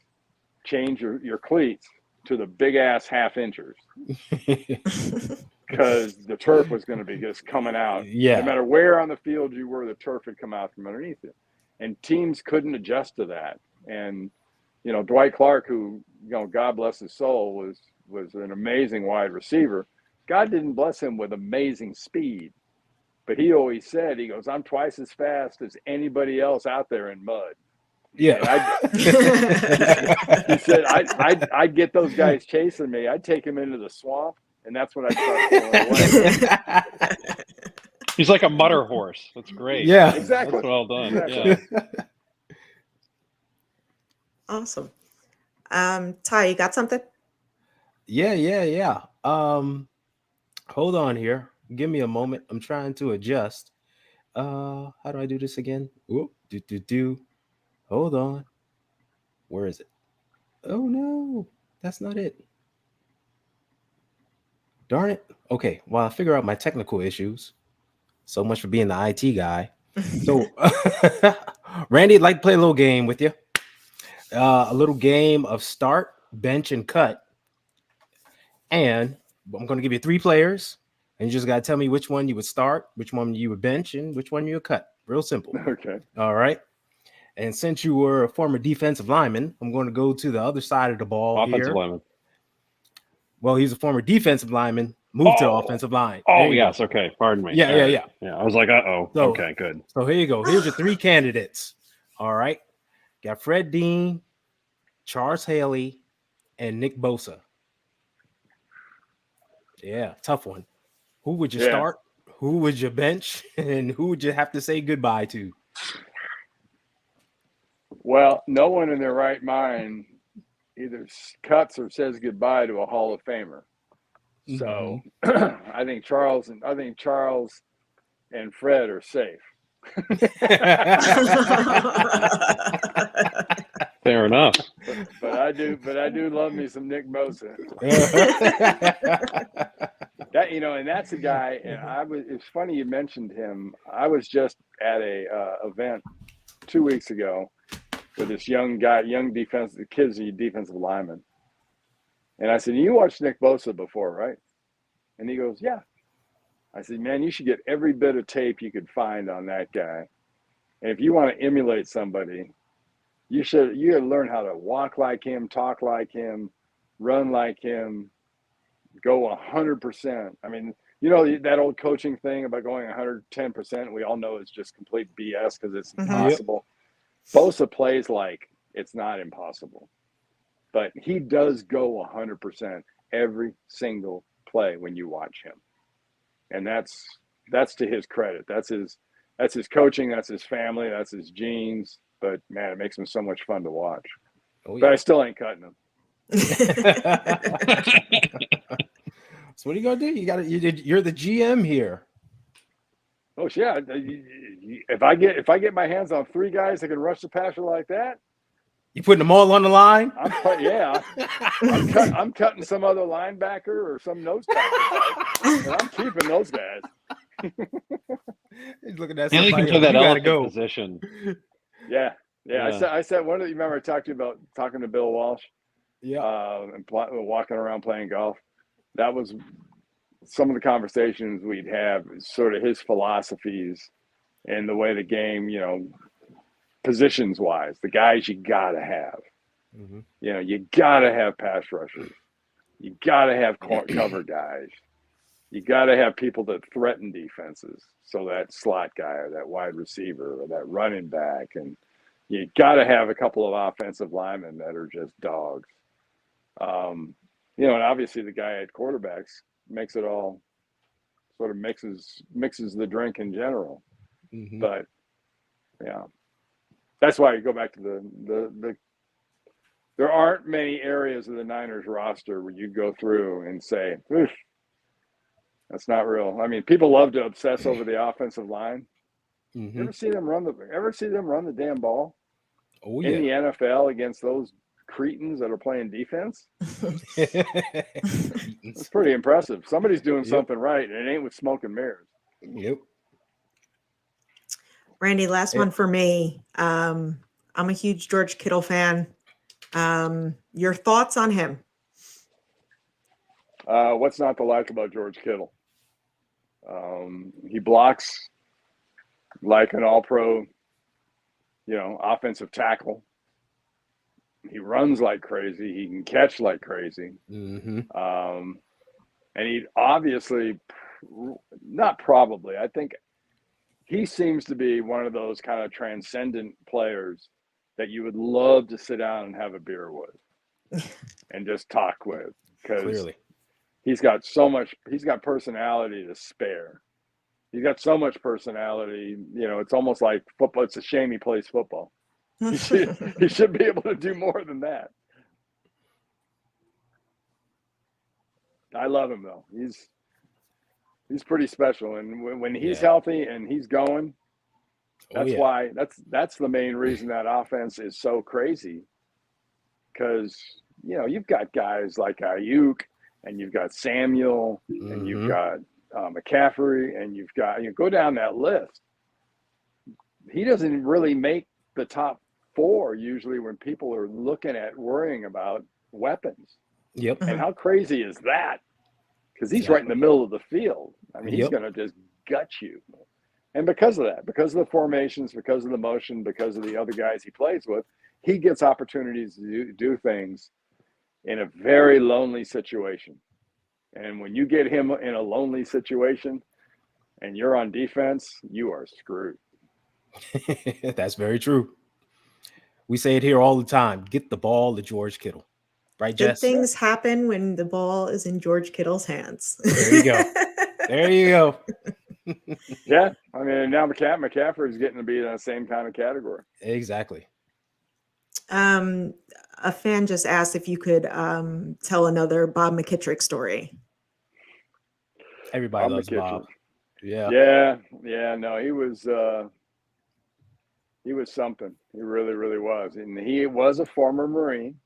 change your cleats to the big ass half inchers. Because the turf was going to be just coming out. Yeah. No matter where on the field you were, the turf would come out from underneath it. And teams couldn't adjust to that. And, Dwight Clark, who, God bless his soul, was an amazing wide receiver. God didn't bless him with amazing speed. But he always said, he goes, I'm twice as fast as anybody else out there in mud. Yeah. He said, I'd get those guys chasing me. I'd take them into the swamp. And that's when I started going away. He's like a mutter horse. That's great. Yeah, exactly. That's well done. Exactly. Yeah. Awesome. Ty, you got something? Yeah. Hold on here. Give me a moment. I'm trying to adjust. How do I do this again? Whoop, do. Hold on. Where is it? Oh no, that's not it. Darn it. Okay, while I figure out my technical issues. So much for being the IT guy. So, Randy, I'd like to play a little game with you. A little game of start, bench, and cut. And I'm going to give you 3 players. And you just got to tell me which one you would start, which one you would bench, and which one you would cut. Real simple. Okay. All right. And since you were a former defensive lineman, I'm going to go to the other side of the ball. Offensive lineman. Well, he's a former defensive lineman, moved to the offensive line. Oh, yes. Go. Okay. Pardon me. Yeah. I was like, uh-oh. So, okay, good. So here you go. Here's your 3 candidates. All right. Got Fred Dean, Charles Haley, and Nick Bosa. Yeah, tough one. Who would you Yeah. start? Who would you bench? And who would you have to say goodbye to? Well, no one in their right mind either cuts or says goodbye to a Hall of Famer. So I think Charles and Fred are safe. Fair enough. But I do love me some Nick Bosa. That, and that's a guy. And it's funny you mentioned him. I was just at a event 2 weeks ago with this young defensive lineman, and I said, "You watched Nick Bosa before, right?" And he goes, "Yeah." I said, "Man, you should get every bit of tape you could find on that guy. And if you want to emulate somebody, you gotta learn how to walk like him, talk like him, run like him, go 100%. I mean, that old coaching thing about going 110%, we all know is just complete BS because it's impossible. Bosa plays like it's not impossible, but he does go 100% every single play when you watch him. And that's to his credit. That's his coaching, that's his family, that's his genes. But man, it makes him so much fun to watch. Oh, yeah. But I still ain't cutting him. So what are you gonna do? You're the GM here. Oh yeah. If I get my hands on 3 guys that can rush the passer like that, you putting them all on the line? I'm cutting some other linebacker or some nose tackle, and I'm keeping those guys. He's looking at somebody. You can play that elephant position. Yeah. I said one of you remember I talked to you about talking to Bill Walsh. Yeah. And walking around playing golf. That was some of the conversations we'd have, sort of his philosophies and the way the game, positions wise, the guys you gotta have. You gotta have pass rushers. You gotta have cover guys. You gotta have people that threaten defenses. So that slot guy or that wide receiver or that running back, and you gotta have a couple of offensive linemen that are just dogs. And obviously the guy at quarterbacks makes it all sort of mixes the drink in general. But yeah, that's why you go back to the there aren't many areas of the Niners roster where you go through and say, that's not real. I mean, people love to obsess over the offensive line. You ever see them run the damn ball? Oh, yeah. In the NFL against those cretins that are playing defense? It's pretty impressive. Somebody's doing something right, and it ain't with smoke and mirrors. Yep. Randy, last one for me. I'm a huge George Kittle fan. Your thoughts on him? What's not to like about George Kittle? He blocks like an all-pro, offensive tackle. He runs like crazy. He can catch like crazy. And he obviously, not probably, I think he seems to be one of those kind of transcendent players that you would love to sit down and have a beer with and just talk with, because he's got personality to spare. He's got so much personality, it's almost like football. It's a shame he plays football. He should be able to do more than that. I love him though. He's pretty special, and when he's healthy and he's going, why that's the main reason that offense is so crazy. Because you've got guys like Ayuk, and you've got Samuel, and you've got McCaffrey, and you've got go down that list. He doesn't really make the top 4 usually when people are looking at worrying about weapons. Yep. And how crazy is that? Because he's right in the middle of the field. I mean, he's going to just gut you. And because of that, because of the formations, because of the motion, because of the other guys he plays with, he gets opportunities to do things in a very lonely situation. And when you get him in a lonely situation and you're on defense, you are screwed. That's very true. We say it here all the time. Get the ball to George Kittle. Right, Good Jess? things happen when the ball is in George Kittle's hands. There you go. There you go. Yeah, I mean, now McCaffrey is getting to be in the same kind of category. Exactly. A fan just asked if you could tell another Bob McKittrick story. Everybody loves Bob. Yeah. No, he was something. He really, really was, and he was a former Marine.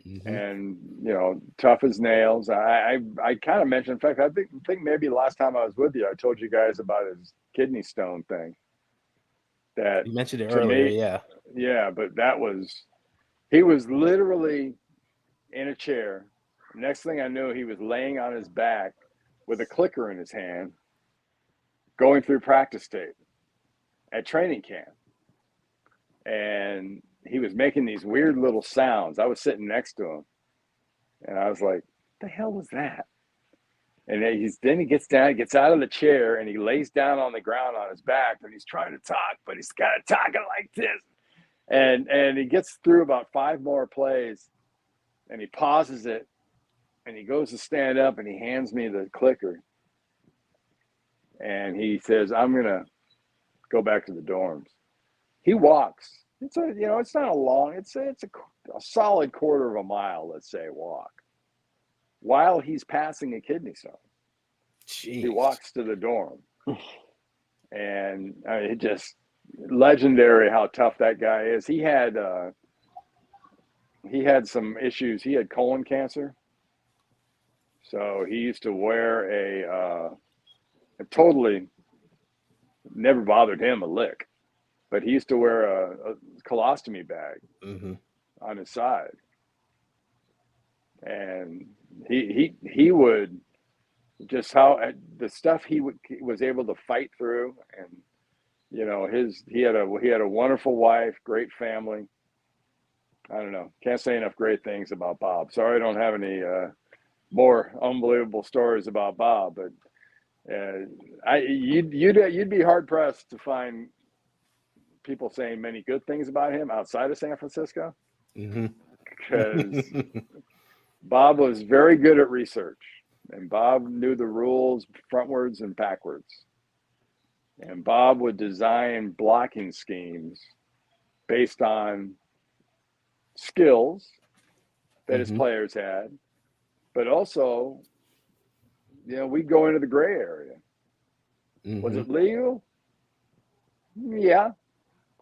Mm-hmm. And tough as nails. I kind of mentioned. In fact, I think maybe last time I was with you, I told you guys about his kidney stone thing. That you mentioned it earlier, yeah. But he was literally in a chair. Next thing I knew, he was laying on his back with a clicker in his hand, going through practice tape at training camp, and he was making these weird little sounds. I was sitting next to him, and I was like, "What the hell was that?" And then he gets down, gets out of the chair, and he lays down on the ground on his back, and he's trying to talk, but he's kind of talking like this. And he gets through about 5 more plays, and he pauses it, and he goes to stand up, and he hands me the clicker, and he says, "I'm gonna go back to the dorms." He walks. It's not a long. It's a solid quarter of a mile, let's say, walk. While he's passing a kidney stone, he walks to the dorm, and it just legendary how tough that guy is. He had some issues. He had colon cancer, so he used to wear a totally never bothered him a lick. But he used to wear a colostomy bag on his side, and he would just how the stuff he was able to fight through, and he had a wonderful wife, great family. I don't know, can't say enough great things about Bob. Sorry, I don't have any more unbelievable stories about Bob, but you'd be hard pressed to find people saying many good things about him outside of San Francisco, because Bob was very good at research, and Bob knew the rules frontwards and backwards, and Bob would design blocking schemes based on skills that his players had, but also, we'd go into the gray area. Was it legal? Yeah.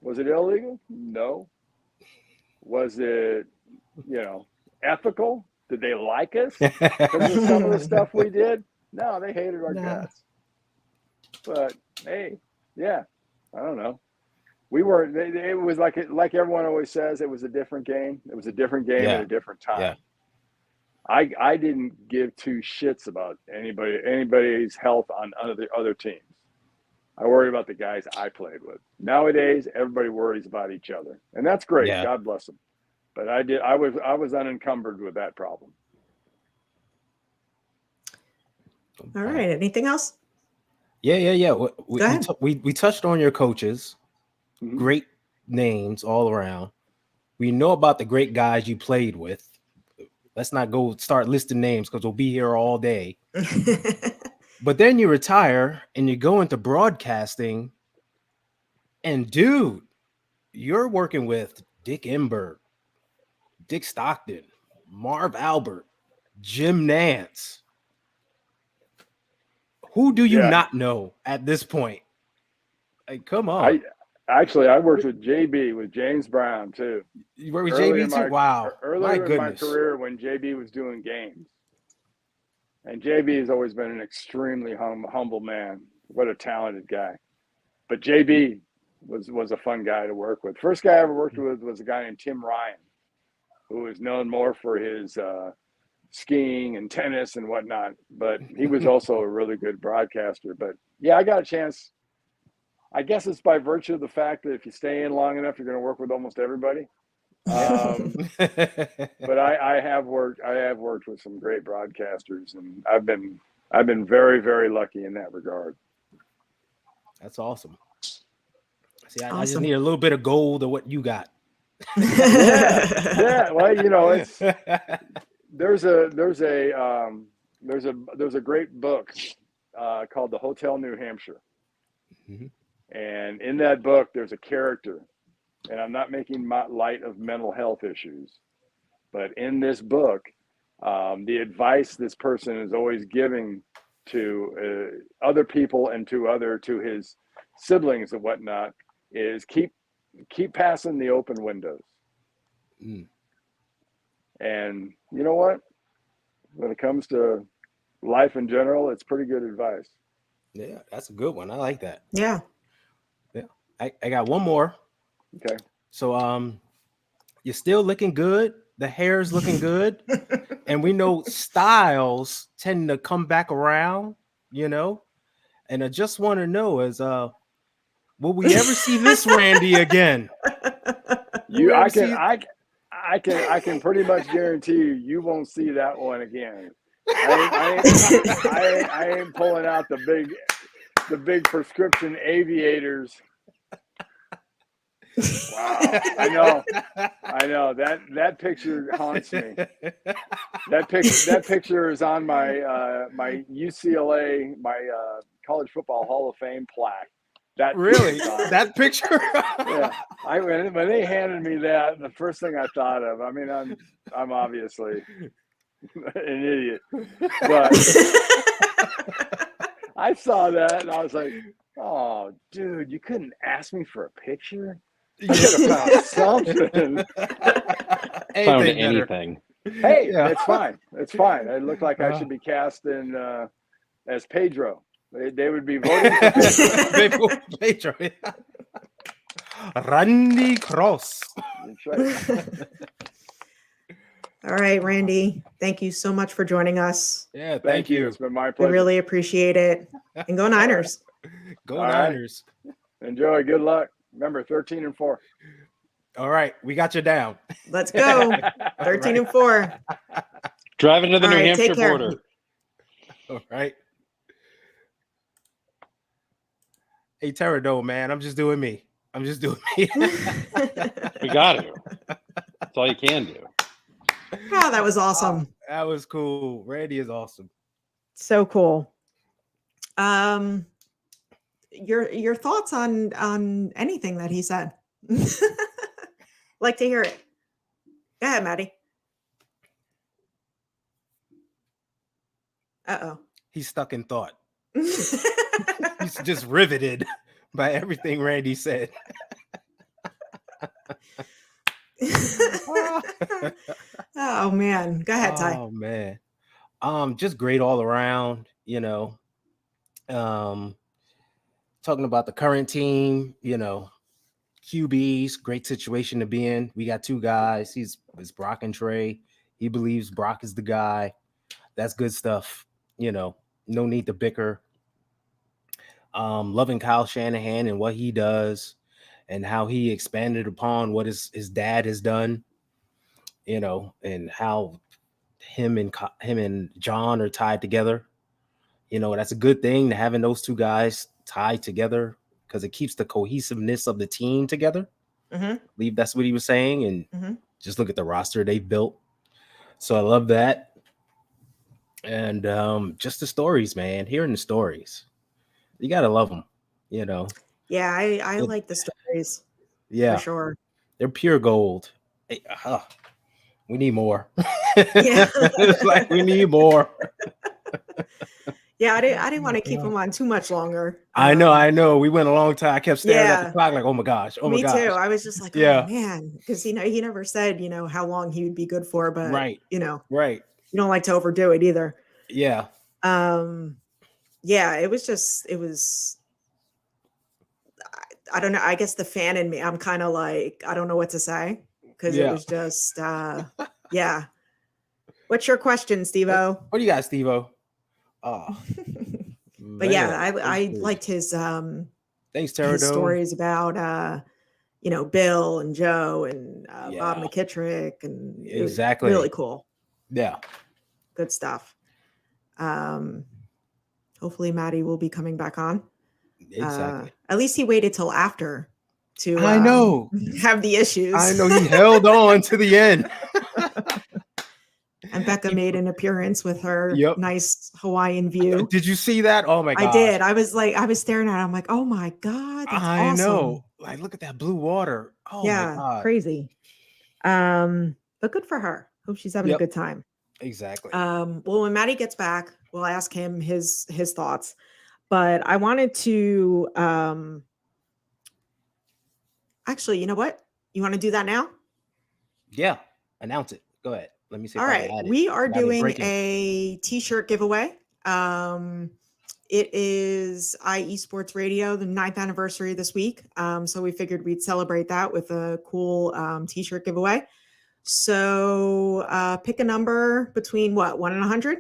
Was it illegal? No. Was it, ethical? Did they like us because of some of the stuff we did? No, they hated our guts. But hey, I don't know. We were. It was like everyone always says. It was a different game. It was a different game at a different time. Yeah. I didn't give 2 shits about anybody's health on other teams. I worried about the guys I played with. Nowadays, everybody worries about each other, and that's great. Yeah. God bless them. But I was unencumbered with that problem. All right. Anything else? Yeah. We touched on your coaches. Great names all around. We know about the great guys you played with. Let's not go start listing names because we'll be here all day. But then you retire and you go into broadcasting, and dude, you're working with Dick Enberg, Dick Stockton, Marv Albert, Jim Nantz. Who do you not know at this point? Like, come on. I worked with JB, with James Brown too. You worked with JB too? Wow. Earlier in my career when JB was doing games. And JB has always been an extremely humble man. What a talented guy. But JB was a fun guy to work with. First guy I ever worked with was a guy named Tim Ryan, who is known more for his skiing and tennis and whatnot. But he was also a really good broadcaster. But yeah, I got a chance. I guess it's by virtue of the fact that if you stay in long enough, you're going to work with almost everybody. But I have worked with some great broadcasters, and I've been very, very lucky in that regard. That's awesome. See, I just need a little bit of gold of what you got. Yeah. Well, there's a great book called The Hotel New Hampshire. Mm-hmm. And in that book, there's a character, and I'm not making light of mental health issues, but in this book, the advice this person is always giving to other people and to his siblings and whatnot is keep passing the open windows. Mm. And you know what? When it comes to life in general, it's pretty good advice. Yeah, that's a good one. I like that. Yeah. I got one more. Okay. So you're still looking good. The hair's looking good. And we know styles tend to come back around, you know. And I just want to know is will we ever see this Randy again? I can pretty much guarantee you won't see that one again. I ain't pulling out the big prescription aviators. Wow, I know that picture haunts me. That picture is on my my UCLA College Football Hall of Fame plaque. That picture? Yeah, when they handed me that, the first thing I thought of. I mean, I'm obviously an idiot, but I saw that and I was like, "Oh, dude, you couldn't ask me for a picture? I could have found something." Found anything. Hey, yeah. It's fine. It's fine. It looked like I should be cast in as Pedro. They would be voting for Pedro. Randy Cross. That's right. All right, Randy. Thank you so much for joining us. Yeah, thank you. It's been my We pleasure. really appreciate it. And go Niners. Go Niners. Right. Enjoy. Good luck. Remember, 13-4. All right, we got you down. Let's go. 13-4. Driving to the New Hampshire take care. border. All right. Hey, Terradome, man, I'm just doing me. We got to. That's all you can do. Oh, that was awesome. That was cool. Randy is awesome. So cool. Your thoughts on anything that he said? Like to hear it. Go ahead, Maddie. Uh-oh. He's stuck in thought. He's just riveted by everything Randy said. Oh man. Go ahead, Ty. Oh man. Just great all around, you know. Talking about the current team, you know, QBs, great situation to be in. We got two guys. It's Brock and Trey. He believes Brock is the guy. That's good stuff. You know, no need to bicker. Loving Kyle Shanahan and what he does and how he expanded upon what his dad has done, you know, and how him and John are tied together. You know, that's a good thing to having those two guys tied together because it keeps the cohesiveness of the team together. Mm-hmm. I believe that's what he was saying. And just look at the roster they've built. So I love that. And just the stories, man, hearing the stories. You got to love them, you know. Yeah, I like the stories. Yeah. For sure. They're pure gold. Hey, we need more. Yeah. It's like we need more. Yeah, I didn't want to keep him on too much longer. I know. We went a long time. I kept staring at the clock like, oh my gosh. Me too. I was just like, oh Yeah. man, because he never said, you know, how long he would be good for, but Right. you know, Right. you don't like to overdo it either. Yeah. Yeah, it was I don't know. I guess the fan in me, I'm kind of like, I don't know what to say because it was just, yeah. What's your question, Steve-O? What do you got, Steve-O? Oh, but yeah, I liked his thanks, his stories about you know, Bill and Joe and Bob McKittrick, and exactly, really cool. Yeah, good stuff. Hopefully Maddie will be coming back on. Exactly. At least he waited till after to I know have the issues. I know he held on to the end. And Becca made an appearance with her Yep. nice Hawaiian view. Did you see that? Oh my god! I did. I was staring at it. I'm like, oh my god, that's I awesome. know. Like, look at that blue water. Oh my god, crazy. But good for her. Hope she's having a good time. Exactly. Well, when Maddie gets back, we'll ask him his thoughts. But I wanted to actually, you know what? You want to do that now? Yeah, announce it. Go ahead. Let me see. All right, we are doing a t-shirt giveaway. It is IE Sports Radio, the 9th anniversary this week. So we figured we'd celebrate that with a cool t-shirt giveaway. So pick a number between what, 1 and 100?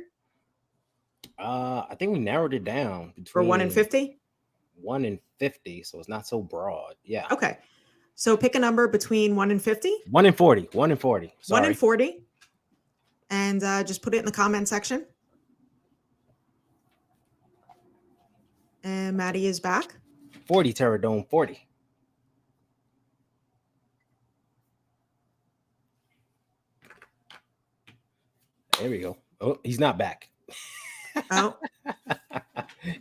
I think we narrowed it down For 1 and 50? 1 and 50, so it's not so broad. Yeah. Okay. So pick a number between 1 and 50. 1 and 40. 1 and 40. Sorry. 1 and 40. And just put it in the comment section. And Maddie is back. 40 Terradome 40. There we go. Oh, he's not back. Oh.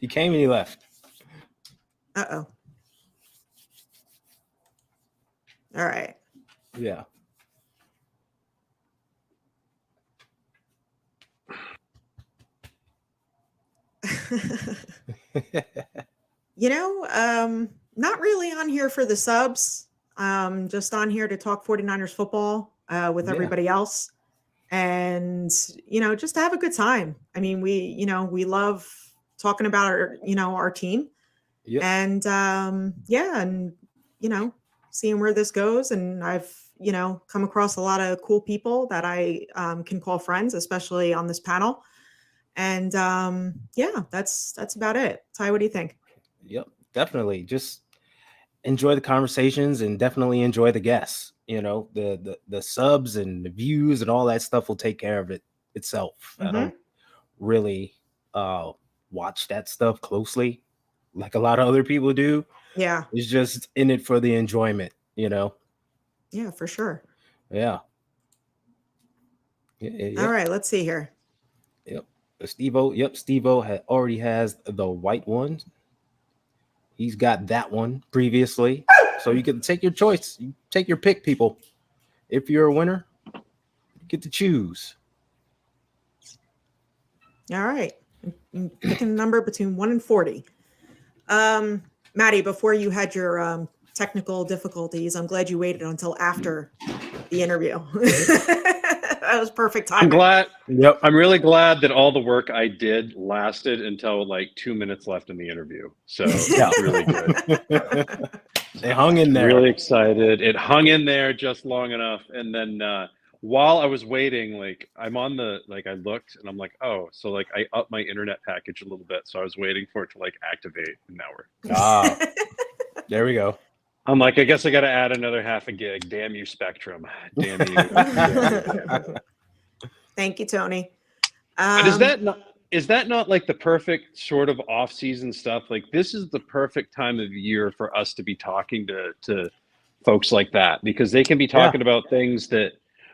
He came and he left. Uh-oh. All right. Yeah. Not really on here for the subs. Just on here to talk 49ers football with everybody else. And, just to have a good time. I mean, we love talking about our team. Yep. And seeing where this goes. And I've, come across a lot of cool people that I can call friends, especially on this panel. And that's about it. Ty, what do you think? Yep, definitely. Just enjoy the conversations and definitely enjoy the guests. The subs and the views and all that stuff will take care of it itself. I don't really watch that stuff closely like a lot of other people do. Yeah. It's just in it for the enjoyment, Yeah, for sure. Yeah. All right, let's see here. Yep. Steve-O already has the white one. He's got that one previously. So you can take your choice. You take your pick, people. If you're a winner, you get to choose. All right. Picking a number between 1 and 40. Maddie, before you had your technical difficulties, I'm glad you waited until after the interview. That was perfect timing. I'm glad. Yep. I'm really glad that all the work I did lasted until like 2 minutes left in the interview. So Yeah. it's really good. They hung in there. Really excited. It hung in there just long enough. And then while I was waiting, I looked and I'm like, oh, so I upped my internet package a little bit. So I was waiting for it to activate. And now we're. There we go. I'm like, I guess I got to add another half a gig. Damn you, Spectrum. Damn you. Thank you, Tony. But is that not like the perfect sort of off-season stuff? Like, this is the perfect time of year for us to be talking to folks like that, because they can be talking about things that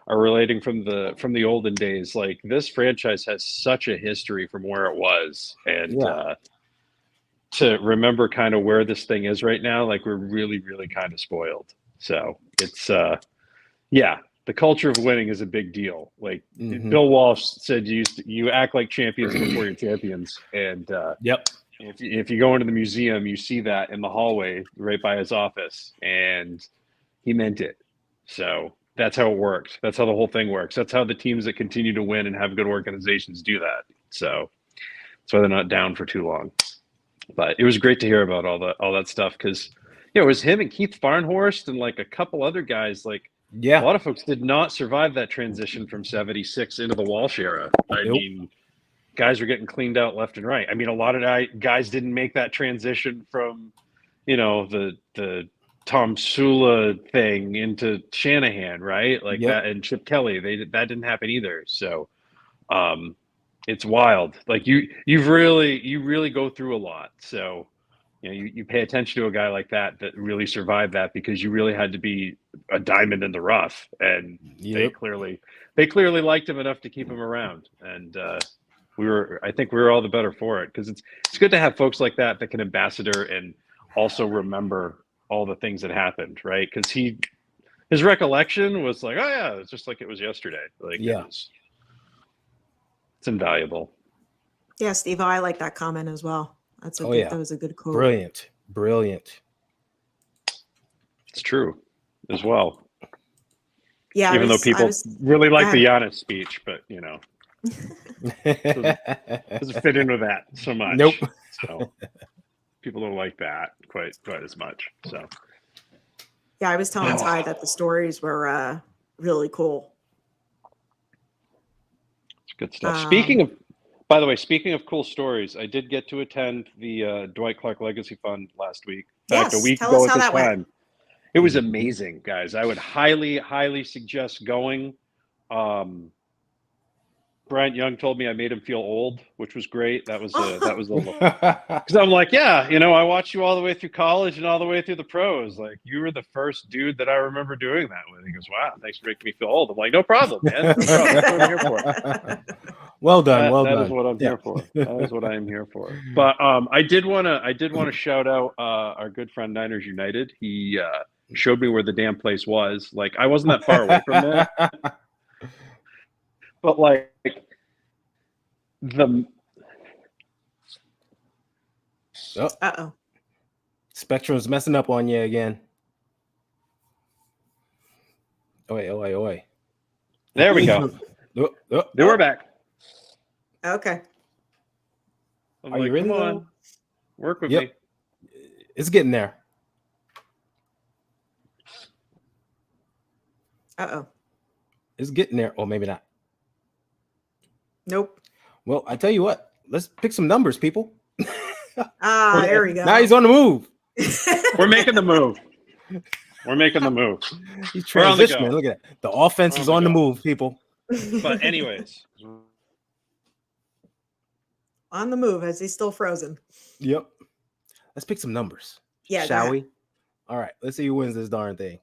are relating from the olden days. Like, this franchise has such a history from where it was, and to remember kind of where this thing is right now, we're really, really kind of spoiled. So it's the culture of winning is a big deal. Bill Walsh said, you act like champions before you're champions. And if you go into the museum, you see that in the hallway right by his office, and he meant it. So that's how it worked. That's how the whole thing works. That's how the teams that continue to win and have good organizations do that. So that's why they're not down for too long. But it was great to hear about all that stuff, because it was him and Keith Farnhorst and a couple other guys. A lot of folks did not survive that transition from 76 into the Walsh era. I mean, guys were getting cleaned out left and right. I mean, a lot of guys didn't make that transition from, the Tom Sula thing into Shanahan, right? That, and Chip Kelly. That didn't happen either. So, it's wild. You really go through a lot. So you pay attention to a guy like that really survived that, because you really had to be a diamond in the rough, and they clearly liked him enough to keep him around, and I think we were all the better for it, because it's good to have folks like that can ambassador and also remember all the things that happened, right? Because his recollection was like, oh yeah, it's just like it was yesterday. Like, it's invaluable. Yeah, Steve, I like that comment as well. That was a good quote. Brilliant. It's true as well. Yeah, even though people really like the Giannis speech, but doesn't fit into that so much. Nope. So people don't like that quite as much. So yeah, I was telling Ty that the stories were really cool. It's good stuff. By the way, speaking of cool stories, I did get to attend the Dwight Clark Legacy Fund last week. In fact, a week ago at this time. It was amazing, guys. I would highly suggest going. Bryant Young told me I made him feel old, which was great. That was a little, because I'm like, yeah, I watched you all the way through college and all the way through the pros. Like, you were the first dude that I remember doing that with. He goes, wow, thanks for making me feel old. I'm like, no problem, man. No problem. That's what I'm here for. Well done. That is what I'm here for. That is what I am here for. But I did want to shout out our good friend Niners United. He showed me where the damn place was. Like, I wasn't that far away from there. But like Spectrum's messing up on you again. Oi. There we go. We're back. Okay. Are you in? Come on. Work with me. It's getting there. It's getting there. Or maybe not. Nope. Well, I tell you what. Let's pick some numbers, people. There we go. Now he's on the move. We're making the move. He's transitioning. Look at that. The offense is on the move, people. But anyways. On the move as he's still frozen. Yep. Let's pick some numbers. Yeah. Shall we? All right. Let's see who wins this darn thing.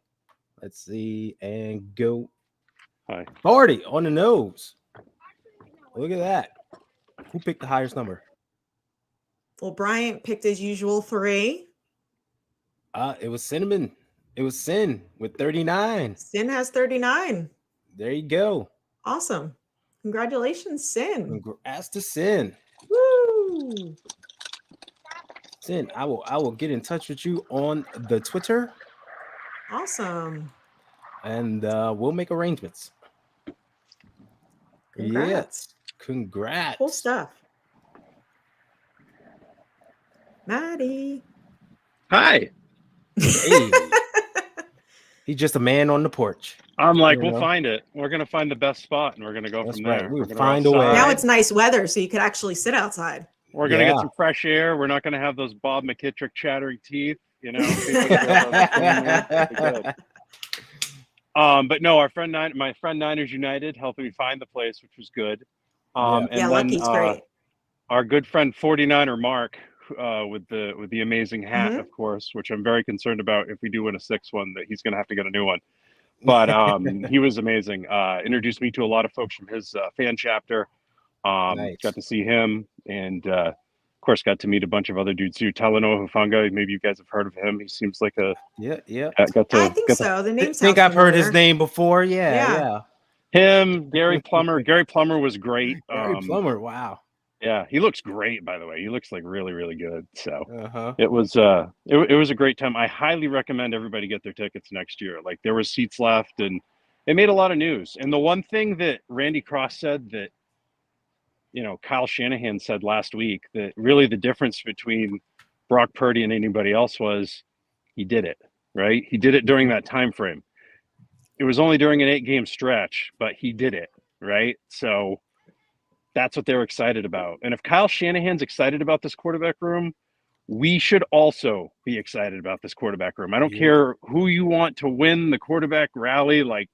Let's see and go. Hi. Party on the nose. Look at that. Who picked the highest number? Well, Bryant picked his usual 3. It was Cinnamon. It was Sin with 39. Sin has 39. There you go. Awesome. Congratulations, Sin. Congrats to Sin. Woo! Sin, I will get in touch with you on the Twitter. Awesome. And we'll make arrangements. Congrats. Yes. Congrats. Cool stuff. Maddie. Hi. Hey. He's just a man on the porch. I'm like, we'll find it. We're going to find the best spot, and we're going to go from there. We'll find a way. Now it's nice weather, so you could actually sit outside. We're going to get some fresh air. We're not going to have those Bob McKittrick chattering teeth, But no, my friend Niners United helped me find the place, which was good. And then Lucky's great. Our good friend 49er Mark, with the amazing hat, of course, which I'm very concerned about if we do win a 6th one, that he's going to have to get a new one. But he was amazing. Introduced me to a lot of folks from his fan chapter. Nice. Got to see him, and of course got to meet a bunch of other dudes too. Talanoa Hufanga, maybe you guys have heard of him. He seems like a I think so. The name. I think I've heard his name before. Yeah. Him, Gary Plummer. Gary Plummer was great. Gary Plummer, wow. Yeah, he looks great, by the way. He looks like really, really good. So it was a great time. I highly recommend everybody get their tickets next year. Like, there were seats left, and it made a lot of news. And the one thing that Randy Cross said that, Kyle Shanahan said last week, that really the difference between Brock Purdy and anybody else was he did it, right? He did it during that time frame. It was only during an 8-game stretch, but he did it, right? So that's what they're excited about. And if Kyle Shanahan's excited about this quarterback room, we should also be excited about this quarterback room. I don't care who you want to win the quarterback rally. Like,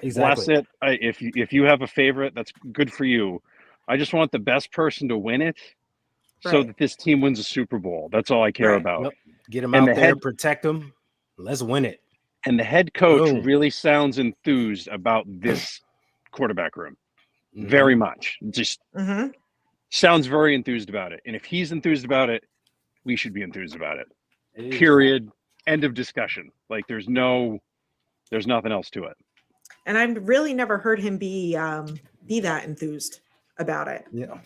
bless it. If you have a favorite, that's good for you. I just want the best person to win it. so that this team wins a Super Bowl. That's all I care about. Yep. Get them out there, protect them. Let's win it. And the head coach really sounds enthused about this quarterback room. Very much. Just sounds very enthused about it. And if he's enthused about it, we should be enthused about it. Period. End of discussion. Like there's nothing else to it. And I've really never heard him be that enthused about it. Yeah.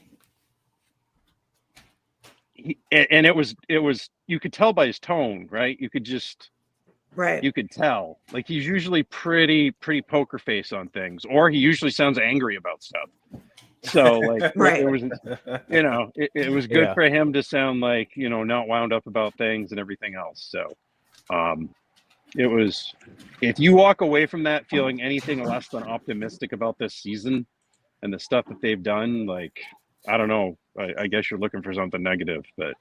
And it was you could tell by his tone, right? You could just you could tell. Like he's usually pretty poker face on things, or he usually sounds angry about stuff. So like it was it was good for him to sound like, not wound up about things and everything else. So it was, if you walk away from that feeling anything less than optimistic about this season and the stuff that they've done, like, I don't know, I guess you're looking for something negative, but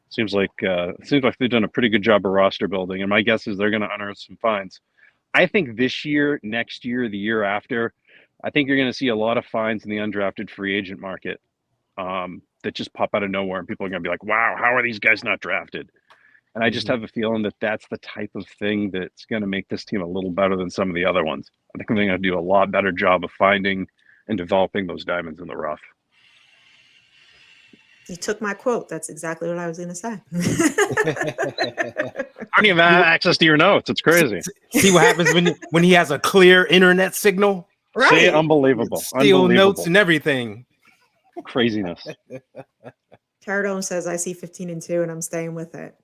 seems like they've done a pretty good job of roster building. And my guess is they're going to unearth some finds. I think this year, next year, the year after, I think you're going to see a lot of finds in the undrafted free agent market that just pop out of nowhere. And people are going to be like, wow, how are these guys not drafted? And I just have a feeling that that's the type of thing that's going to make this team a little better than some of the other ones. I think they're going to do a lot better job of finding and developing those diamonds in the rough. You took my quote. That's exactly what I was going to say. I don't even have access to your notes. It's crazy. See what happens when he has a clear internet signal? Right. See, unbelievable. Steal notes and everything. Craziness. Taradome says, I see 15-2 and I'm staying with it.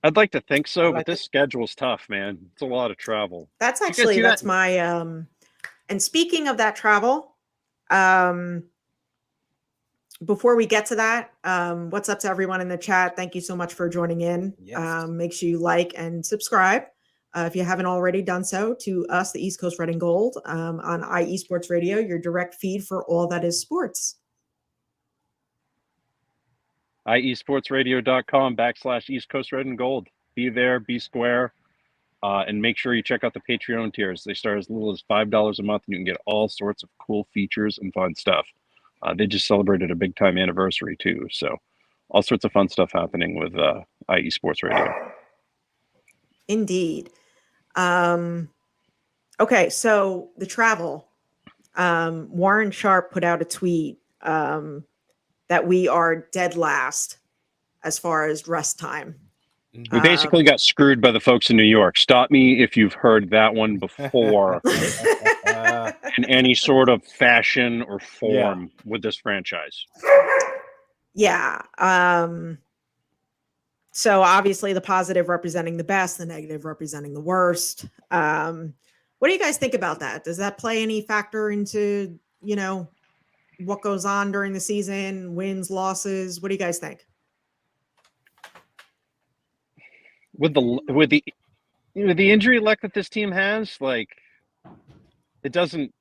I'd like to think so, but this schedule's tough, man. It's a lot of travel. That's my and speaking of that travel, before we get to that, what's up to everyone in the chat? Thank you so much for joining in. Yes. Make sure you like and subscribe if you haven't already done so to us, the East Coast Red and Gold, on IE Sports Radio, your direct feed for all that is sports. iesportsradio.com/East Coast Red and Gold. Be there, be square, and make sure you check out the Patreon tiers. They start as little as $5 a month, and you can get all sorts of cool features and fun stuff. They just celebrated a big time anniversary too, so all sorts of fun stuff happening with IE Sports Radio. Indeed. Okay, so the travel. Warren Sharp put out a tweet that we are dead last as far as rest time. We basically got screwed by the folks in New York. Stop me if you've heard that one before in any sort of fashion or form with this franchise. Yeah. So obviously the positive representing the best, the negative representing the worst. What do you guys think about that? Does that play any factor into, what goes on during the season, wins, losses? What do you guys think? With the injury luck that this team has, like it doesn't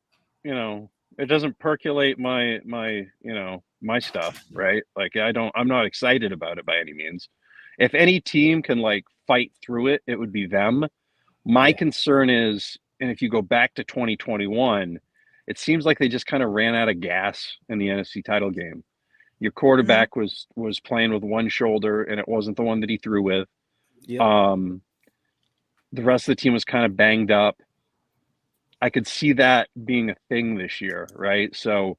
percolate my stuff, right? Like I'm not excited about it by any means. If any team can like fight through it, it would be them. My concern is, and if you go back to 2021, it seems like they just kind of ran out of gas in the NFC title game. Your quarterback was playing with one shoulder, and it wasn't the one that he threw with. Yep. The rest of the team was kind of banged up. I could see that being a thing this year, right? So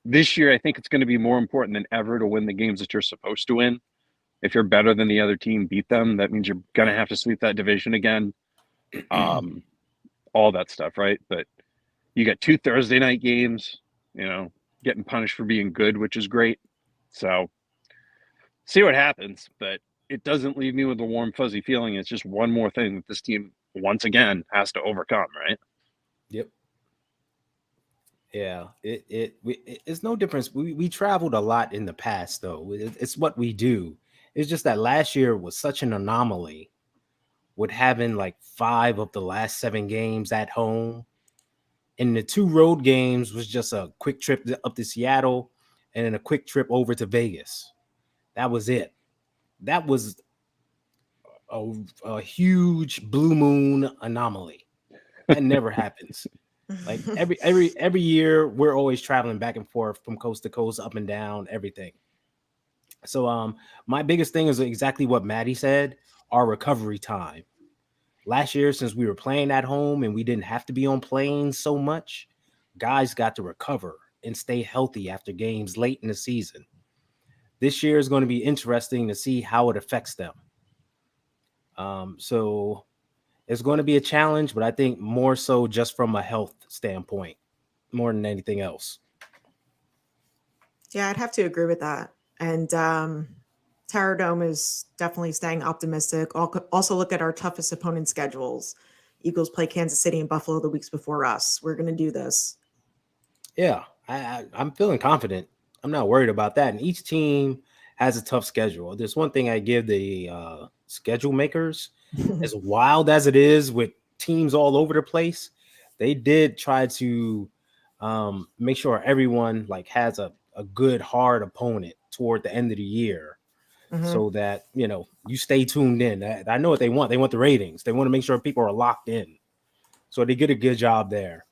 this year, I think it's going to be more important than ever to win the games that you're supposed to win. If you're better than the other team, beat them. That means you're going to have to sweep that division again. All that stuff, right? But you got 2 Thursday night games, getting punished for being good, which is great. So see what happens, but it doesn't leave me with a warm, fuzzy feeling. It's just one more thing that this team, once again, has to overcome, right? Yep. Yeah, it's no difference. We traveled a lot in the past, though. It's what we do. It's just that last year was such an anomaly with having like 5 of the last 7 games at home. And the 2 road games was just a quick trip up to Seattle and then a quick trip over to Vegas. That was it. That was a huge blue moon anomaly. That never happens. Like every year, we're always traveling back and forth from coast to coast, up and down, everything. So my biggest thing is exactly what Maddie said, our recovery time. Last year, since we were playing at home and we didn't have to be on planes so much, guys got to recover and stay healthy after games late in the season. This year is going to be interesting to see how it affects them. So it's going to be a challenge, but I think more so just from a health standpoint, more than anything else. Yeah, I'd have to agree with that. And Terror Dome is definitely staying optimistic. Also, look at our toughest opponent schedules. Eagles play Kansas City and Buffalo the weeks before us. We're going to do this. Yeah, I'm feeling confident. I'm not worried about that. And each team has a tough schedule. There's one thing I give the schedule makers, as wild as it is with teams all over the place, they did try to make sure everyone like has a good hard opponent toward the end of the year, so that you stay tuned in. I know what they want. They want the ratings. They want to make sure people are locked in. So they did a good job there.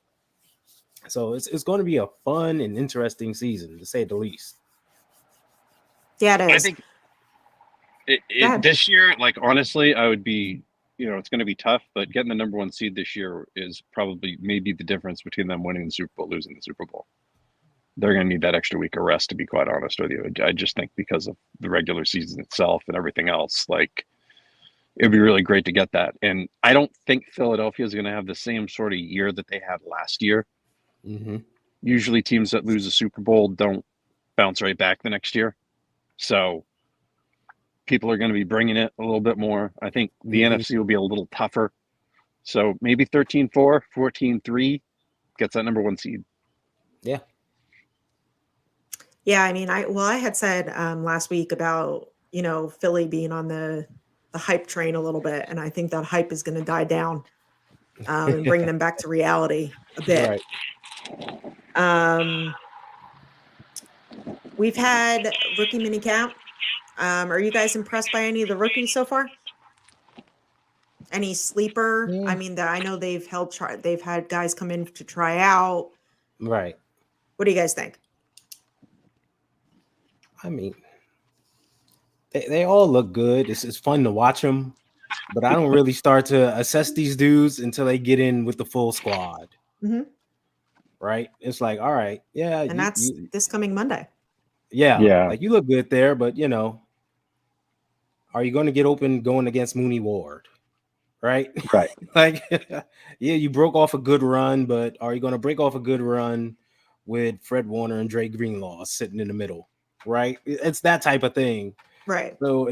So it's going to be a fun and interesting season, to say the least. Yeah, it is. I think this year, like, honestly, I would be, it's going to be tough, but getting the number 1 seed this year is probably maybe the difference between them winning the Super Bowl, losing the Super Bowl. They're going to need that extra week of rest, to be quite honest with you. I just think because of the regular season itself and everything else, like, it'd be really great to get that. And I don't think Philadelphia is going to have the same sort of year that they had last year. Mm-hmm. Usually teams that lose the Super Bowl don't bounce right back the next year. So people are going to be bringing it a little bit more. I think the NFC will be a little tougher. So maybe 13-4, 14-3 gets that number 1 seed. Yeah. Yeah, I mean, I had said last week about, Philly being on the hype train a little bit, and I think that hype is going to die down and bring them back to reality a bit. Right. We've had rookie mini camp. Are you guys impressed by any of the rookies so far? Any sleeper? Yeah. I mean, I know they've had guys come in to try out. Right. What do you guys think? I mean, they all look good. It's fun to watch them, but I don't really start to assess these dudes until they get in with the full squad. Mm-hmm. Right? It's like, all right, yeah. And that's this coming Monday. Yeah. Like, you look good there, but are you going to get open going against Mooney Ward? Right. Like, yeah, you broke off a good run, but are you going to break off a good run with Fred Warner and Dre Greenlaw sitting in the middle? Right. It's that type of thing. Right. So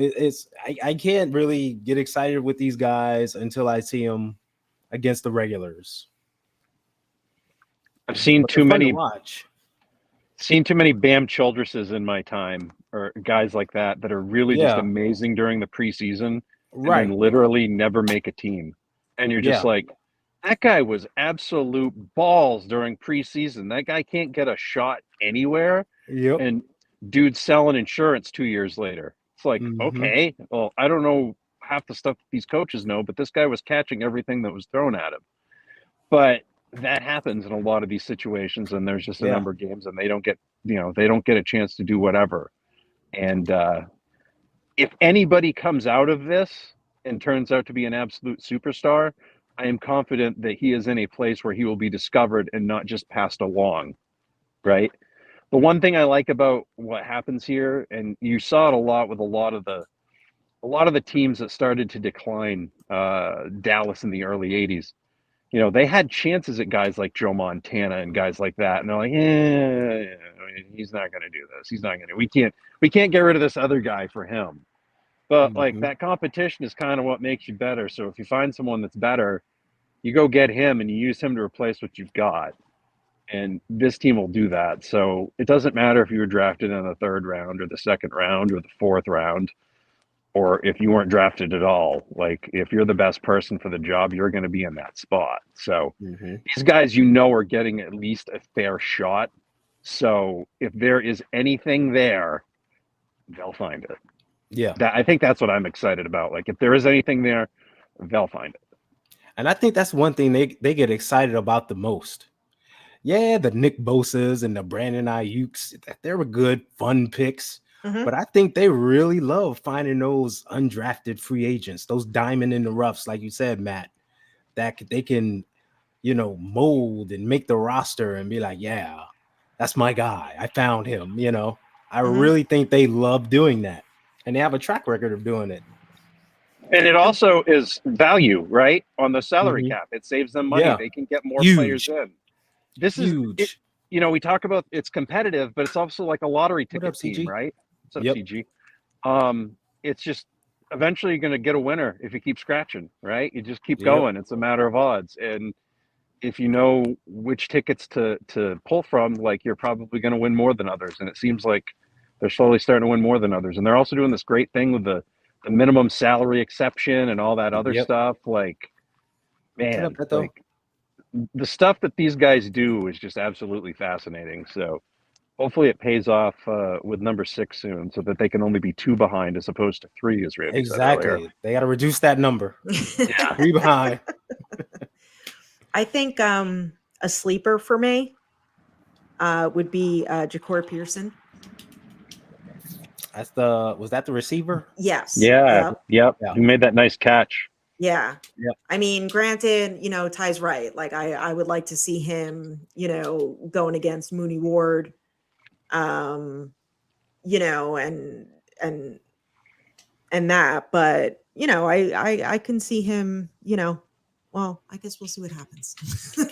I can't really get excited with these guys until I see them against the regulars. I've seen too many Bam Childresses in my time, or guys like that are really just amazing during the preseason, right? And then literally never make a team. And you're just like, that guy was absolute balls during preseason. That guy can't get a shot anywhere. Yep. And dude's selling insurance 2 years later. It's like, okay, well, I don't know half the stuff these coaches know, but this guy was catching everything that was thrown at him. But that happens in a lot of these situations, and there's just a number of games, and they don't get a chance to do whatever. And if anybody comes out of this and turns out to be an absolute superstar, I am confident that he is in a place where he will be discovered and not just passed along, right? The one thing I like about what happens here, and you saw it a lot with a lot of the teams that started to decline, Dallas in the early 80s, they had chances at guys like Joe Montana and guys like that, and they're like, he's not going to do this. He's not going to. We can't get rid of this other guy for him. But like, that competition is kind of what makes you better. So if you find someone that's better, you go get him and you use him to replace what you've got. And this team will do that. So it doesn't matter if you were drafted in the 3rd round or the 2nd round or the 4th round, or if you weren't drafted at all. Like, if you're the best person for the job, you're going to be in that spot. So these guys, are getting at least a fair shot. So if there is anything there, they'll find it. Yeah. I think that's what I'm excited about. Like, if there is anything there, they'll find it. And I think that's one thing they get excited about the most. Yeah, the Nick Bosas and the Brandon Ayuks, they were good, fun picks. Mhm. But I think they really love finding those undrafted free agents, those diamond in the roughs, like you said, Matt, that they can, mold and make the roster and be like, yeah, that's my guy. I found him, I really think they love doing that. And they have a track record of doing it. And it also is value, right? On the salary cap. It saves them money. Yeah. They can get more Huge. players in. This Huge. is, we talk about it's competitive, but it's also like a lottery ticket up, CG? team, right? What's up, Yep. CG? It's just eventually you're going to get a winner if you keep scratching, right? You just keep going. It's a matter of odds. And if you know which tickets to pull from, like, you're probably going to win more than others. And it seems like they're slowly starting to win more than others. And they're also doing this great thing with the minimum salary exception and all that other stuff. Like, man, like the stuff that these guys do is just absolutely fascinating. So hopefully it pays off with number 6 soon, so that they can only be 2 behind as opposed to 3, as Randy said earlier. They got to reduce that number. 3 behind. I think a sleeper for me would be Ja'Cory Pearson. Was that the receiver? Yes. Yep. He made that nice catch. Yeah. Yep. I mean, granted, Ty's right. Like I would like to see him, going against Mooney Ward, and that, but I can see him, well, I guess we'll see what happens.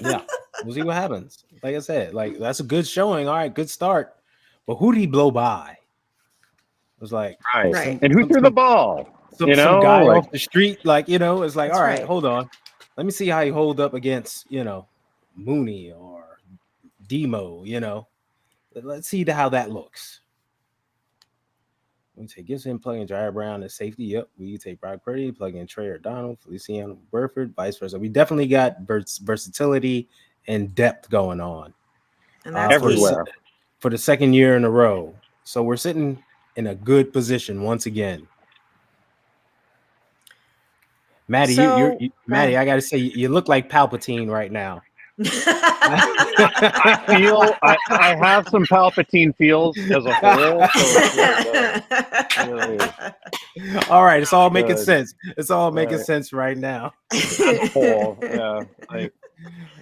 Yeah. We'll see what happens. Like I said, like that's a good showing. All right, good start. But who did he blow by? It was like, right. And who threw the ball? Some guy off the street, like, it's like, all right, hold on. Let me see how you hold up against, Mooney or Demo, Let's see how that looks. We take Gibson, plug in Jair Brown as safety. Yep. We take Brock Purdy, plug in Trey O'Donnell, Feliciano Burford, vice versa. We definitely got versatility and depth going on. And that's everywhere for the second year in a row. So we're sitting in a good position once again. Maddie, Maddie, I gotta say, you look like Palpatine right now. I have some Palpatine feels as a whole. So all right, it's all making sense. It's all making sense right now. Whole, yeah. Like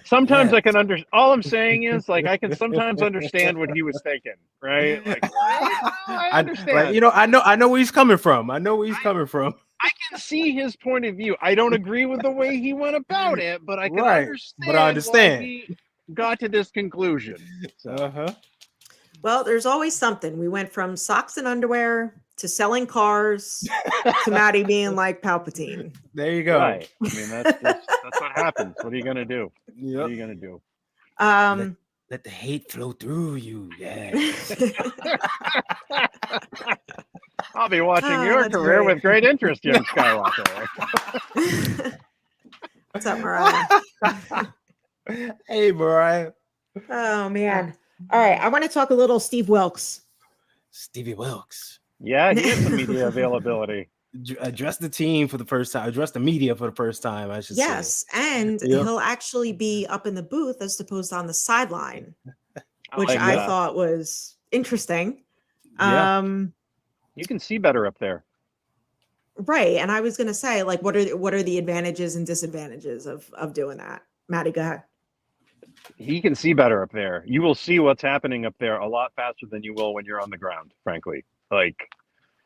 sometimes I can all I'm saying is, like, I can sometimes understand what he was thinking, right? Like, I understand. I know where he's coming from. I can see his point of view. I don't agree with the way he went about it, but I can understand. But I understand. Why he got to this conclusion. So. Well, there's always something. We went from socks and underwear to selling cars to Maddie being like Palpatine. There you go. Right. I mean, that's what happens. What are you gonna do? Yep. What are you gonna do? Let the hate flow through you. Yeah. I'll be watching your career with great interest, Young Skywalker. What's up, Mariah? Hey, Mariah. Oh, man. All right. I want to talk a little Steve Wilkes. Stevie Wilkes. Yeah, he has some media availability. Address the team for the first time. Address the media for the first time, I should say. Yes, and he'll actually be up in the booth as opposed to on the sideline, which I thought was interesting. Yeah. You can see better up there. Right. And I was going to say, like, what are the advantages and disadvantages of doing that? Maddie, go ahead. He can see better up there. You will see what's happening up there a lot faster than you will when you're on the ground, frankly. Like,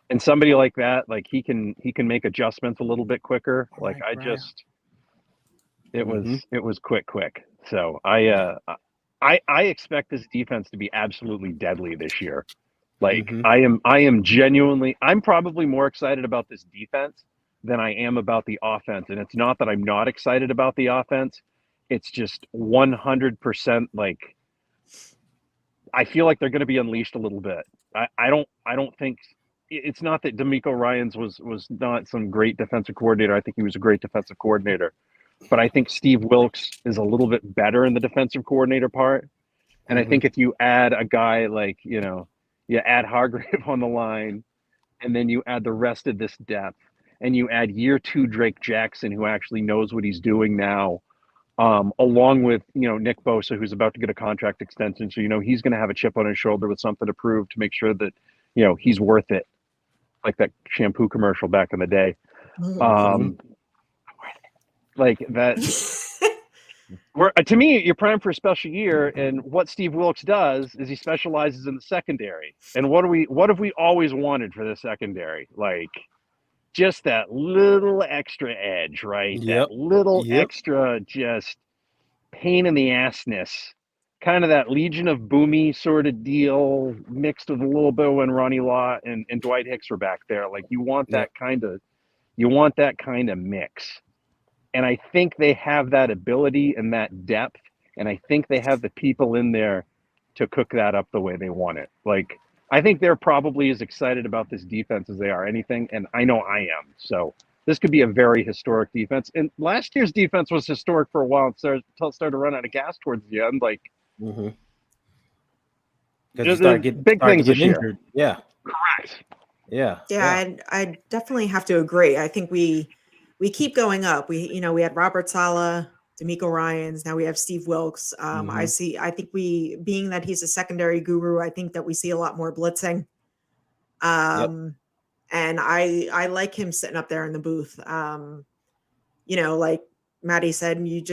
and somebody like that, like, he can make adjustments a little bit quicker. Like, it was quick. So I expect this defense to be absolutely deadly this year. Like, I am genuinely, I'm probably more excited about this defense than I am about the offense. And it's not that I'm not excited about the offense. It's just 100% like, I feel like they're going to be unleashed a little bit. I don't think it's not that D'Amico Ryans was not some great defensive coordinator. I think he was a great defensive coordinator, but I think Steve Wilkes is a little bit better in the defensive coordinator part. And I think if you add a guy like, you add Hargrave on the line, and then you add the rest of this depth, and you add year 2 Drake Jackson, who actually knows what he's doing now, along with, Nick Bosa, who's about to get a contract extension. So, he's going to have a chip on his shoulder with something to prove to make sure that, he's worth it. Like that shampoo commercial back in the day. Like that. To me, you're primed for a special year, and what Steve Wilks does is he specializes in the secondary. And what have we always wanted for the secondary? Like just that little extra edge, right? Yep. That little extra just pain in the assness. Kind of that Legion of Boomy sort of deal mixed with a little bit when Ronnie Lott and Dwight Hicks were back there. Like you want that kind of mix. And I think they have that ability and that depth. And I think they have the people in there to cook that up the way they want it. Like, I think they're probably as excited about this defense as they are anything. And I know I am. So this could be a very historic defense. And last year's defense was historic for a while until it started to run out of gas towards the end. Like, because you start getting big things this year. Yeah. Correct. Yeah. I definitely have to agree. I think we keep going up. We had Robert Saleh, D'Amico Ryans. Now we have Steve Wilks. I think being that he's a secondary guru, I think that we see a lot more blitzing. And I like him sitting up there in the booth. Like Maddie said, you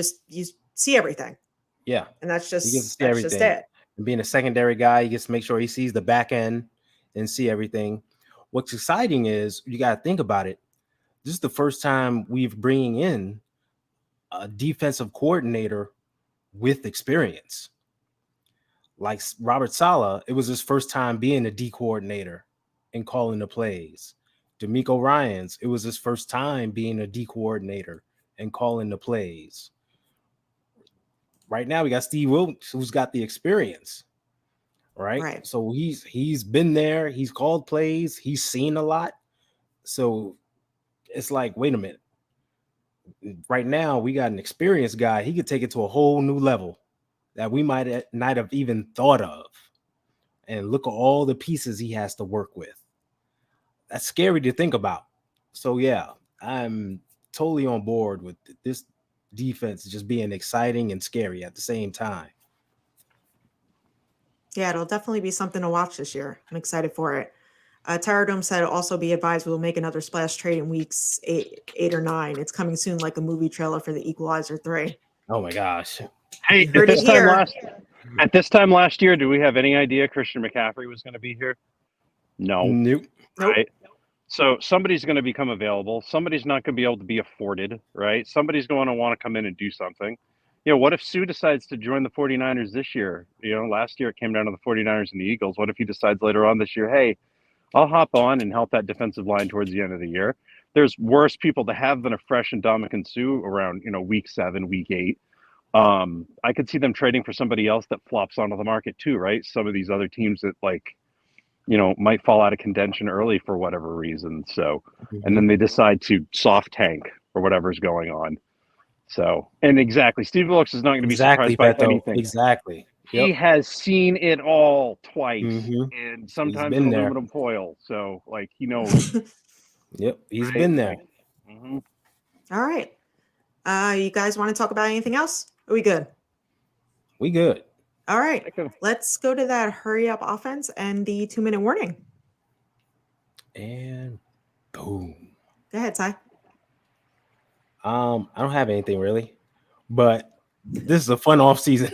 see everything. Yeah. And that's just it. And being a secondary guy, he gets to make sure he sees the back end and see everything. What's exciting is you got to think about it. This is the first time we've bringing in a defensive coordinator with experience. Like Robert Saleh, it was his first time being a D coordinator and calling the plays. D'Amico Ryans, it was his first time being a D coordinator and calling the plays. Right now, we got Steve Wilks, who's got the experience. Right. So he's been there. He's called plays. He's seen a lot. So it's like, wait a minute. Right now, we got an experienced guy. He could take it to a whole new level that we might not have even thought of. And look at all the pieces he has to work with. That's scary to think about. So, yeah, I'm totally on board with this defense just being exciting and scary at the same time. Yeah, it'll definitely be something to watch this year. I'm excited for it. Terradome said, also be advised we'll make another splash trade in weeks 8 or 9. It's coming soon, like a movie trailer for the Equalizer 3. Oh my gosh. Hey, at this time last year, do we have any idea Christian McCaffrey was going to be here? No. Nope. Right. So somebody's going to become available. Somebody's not going to be able to be afforded, right? Somebody's going to want to come in and do something. What if Sue decides to join the 49ers this year? Last year it came down to the 49ers and the Eagles. What if he decides later on this year, hey, I'll hop on and help that defensive line towards the end of the year? There's worse people to have than a fresh and Ndamukong Suh around, week 7, week 8. I could see them trading for somebody else that flops onto the market too, right? Some of these other teams that might fall out of contention early for whatever reason. So, and then they decide to soft tank or whatever's going on. So, and exactly, Steve Wilks is not going to be surprised by anything. Exactly. He has seen it all twice, and sometimes in aluminum foil. So, he knows. Yep, he's been there. All right. You guys want to talk about anything else? Are we good? We good. All right. Let's go to that hurry up offense and the 2-minute warning. And boom. Go ahead, Ty. I don't have anything really, but this is a fun off season.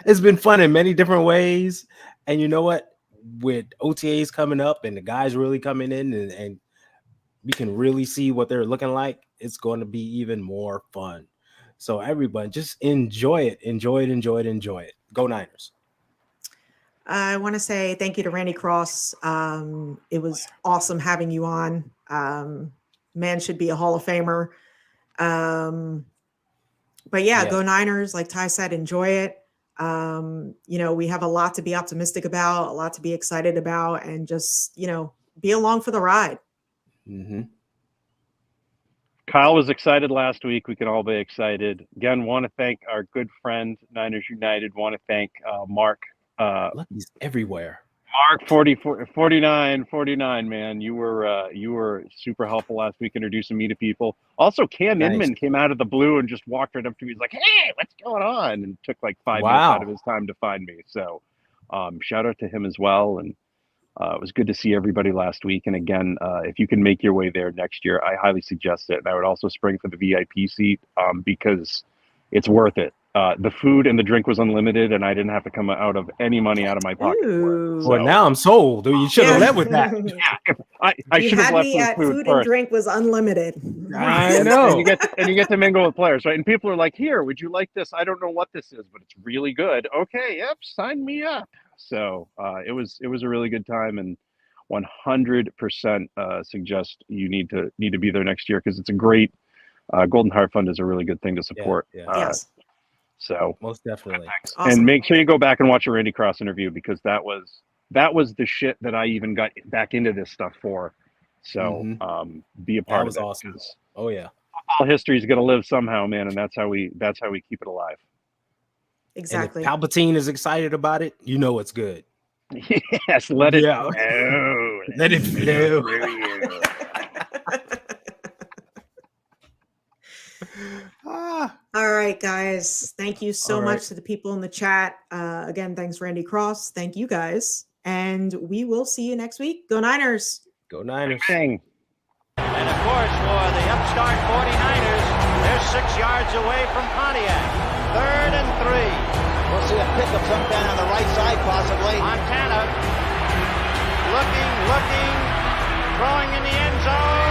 It's been fun in many different ways. And you know what? With OTAs coming up and the guys really coming in and we can really see what they're looking like, it's going to be even more fun. So everyone just enjoy it. Enjoy it. Go Niners. I want to say thank you to Randy Cross. It was awesome having you on. Man should be a Hall of Famer. But yeah, go Niners. Like Ty said, enjoy it. We have a lot to be optimistic about, a lot to be excited about, and just, be along for the ride. Kyle was excited last week. We can all be excited. Again, want to thank our good friend, Niners United. Want to thank Mark. Look, he's everywhere. Mark 49, man. You were super helpful last week introducing me to people. Also, Cam Inman came out of the blue and just walked right up to me. He's like, "Hey, what's going on?" And took like 5 minutes out of his time to find me. So, shout out to him as well. And It was good to see everybody last week. And again, if you can make your way there next year, I highly suggest it. And I would also spring for the VIP seat because it's worth it. The food and the drink was unlimited, and I didn't have to come out of any money out of my pocket. Well, now I'm sold. You should have led with that. I should have left with food and drink was unlimited. I know. And you get to mingle with players, right? And people are like, "Here, would you like this? I don't know what this is, but it's really good." Okay, yep, sign me up. So it was a really good time, and 100% suggest you need to be there next year because it's a great Golden Heart Fund is a really good thing to support. Yes. So most definitely. Awesome. And make sure you go back and watch a Randy Cross interview because that was the shit that I even got back into this stuff for. So be a part of it. That was awesome. Oh yeah. Football history is going to live somehow, man, and that's how we keep it alive. Exactly. And if Palpatine is excited about it, you know it's good. Yes, let it flow. Let it flow. All right, guys. Thank you so much to the people in the chat. Again, thanks, Randy Cross. Thank you, guys. And we will see you next week. Go Niners. Go Niners. Dang. And of course, for the upstart 49ers, they're 6 yards away from Pontiac. 3rd and 3. We'll see a pickup sometime on the right side, possibly. Montana looking, throwing in the end zone.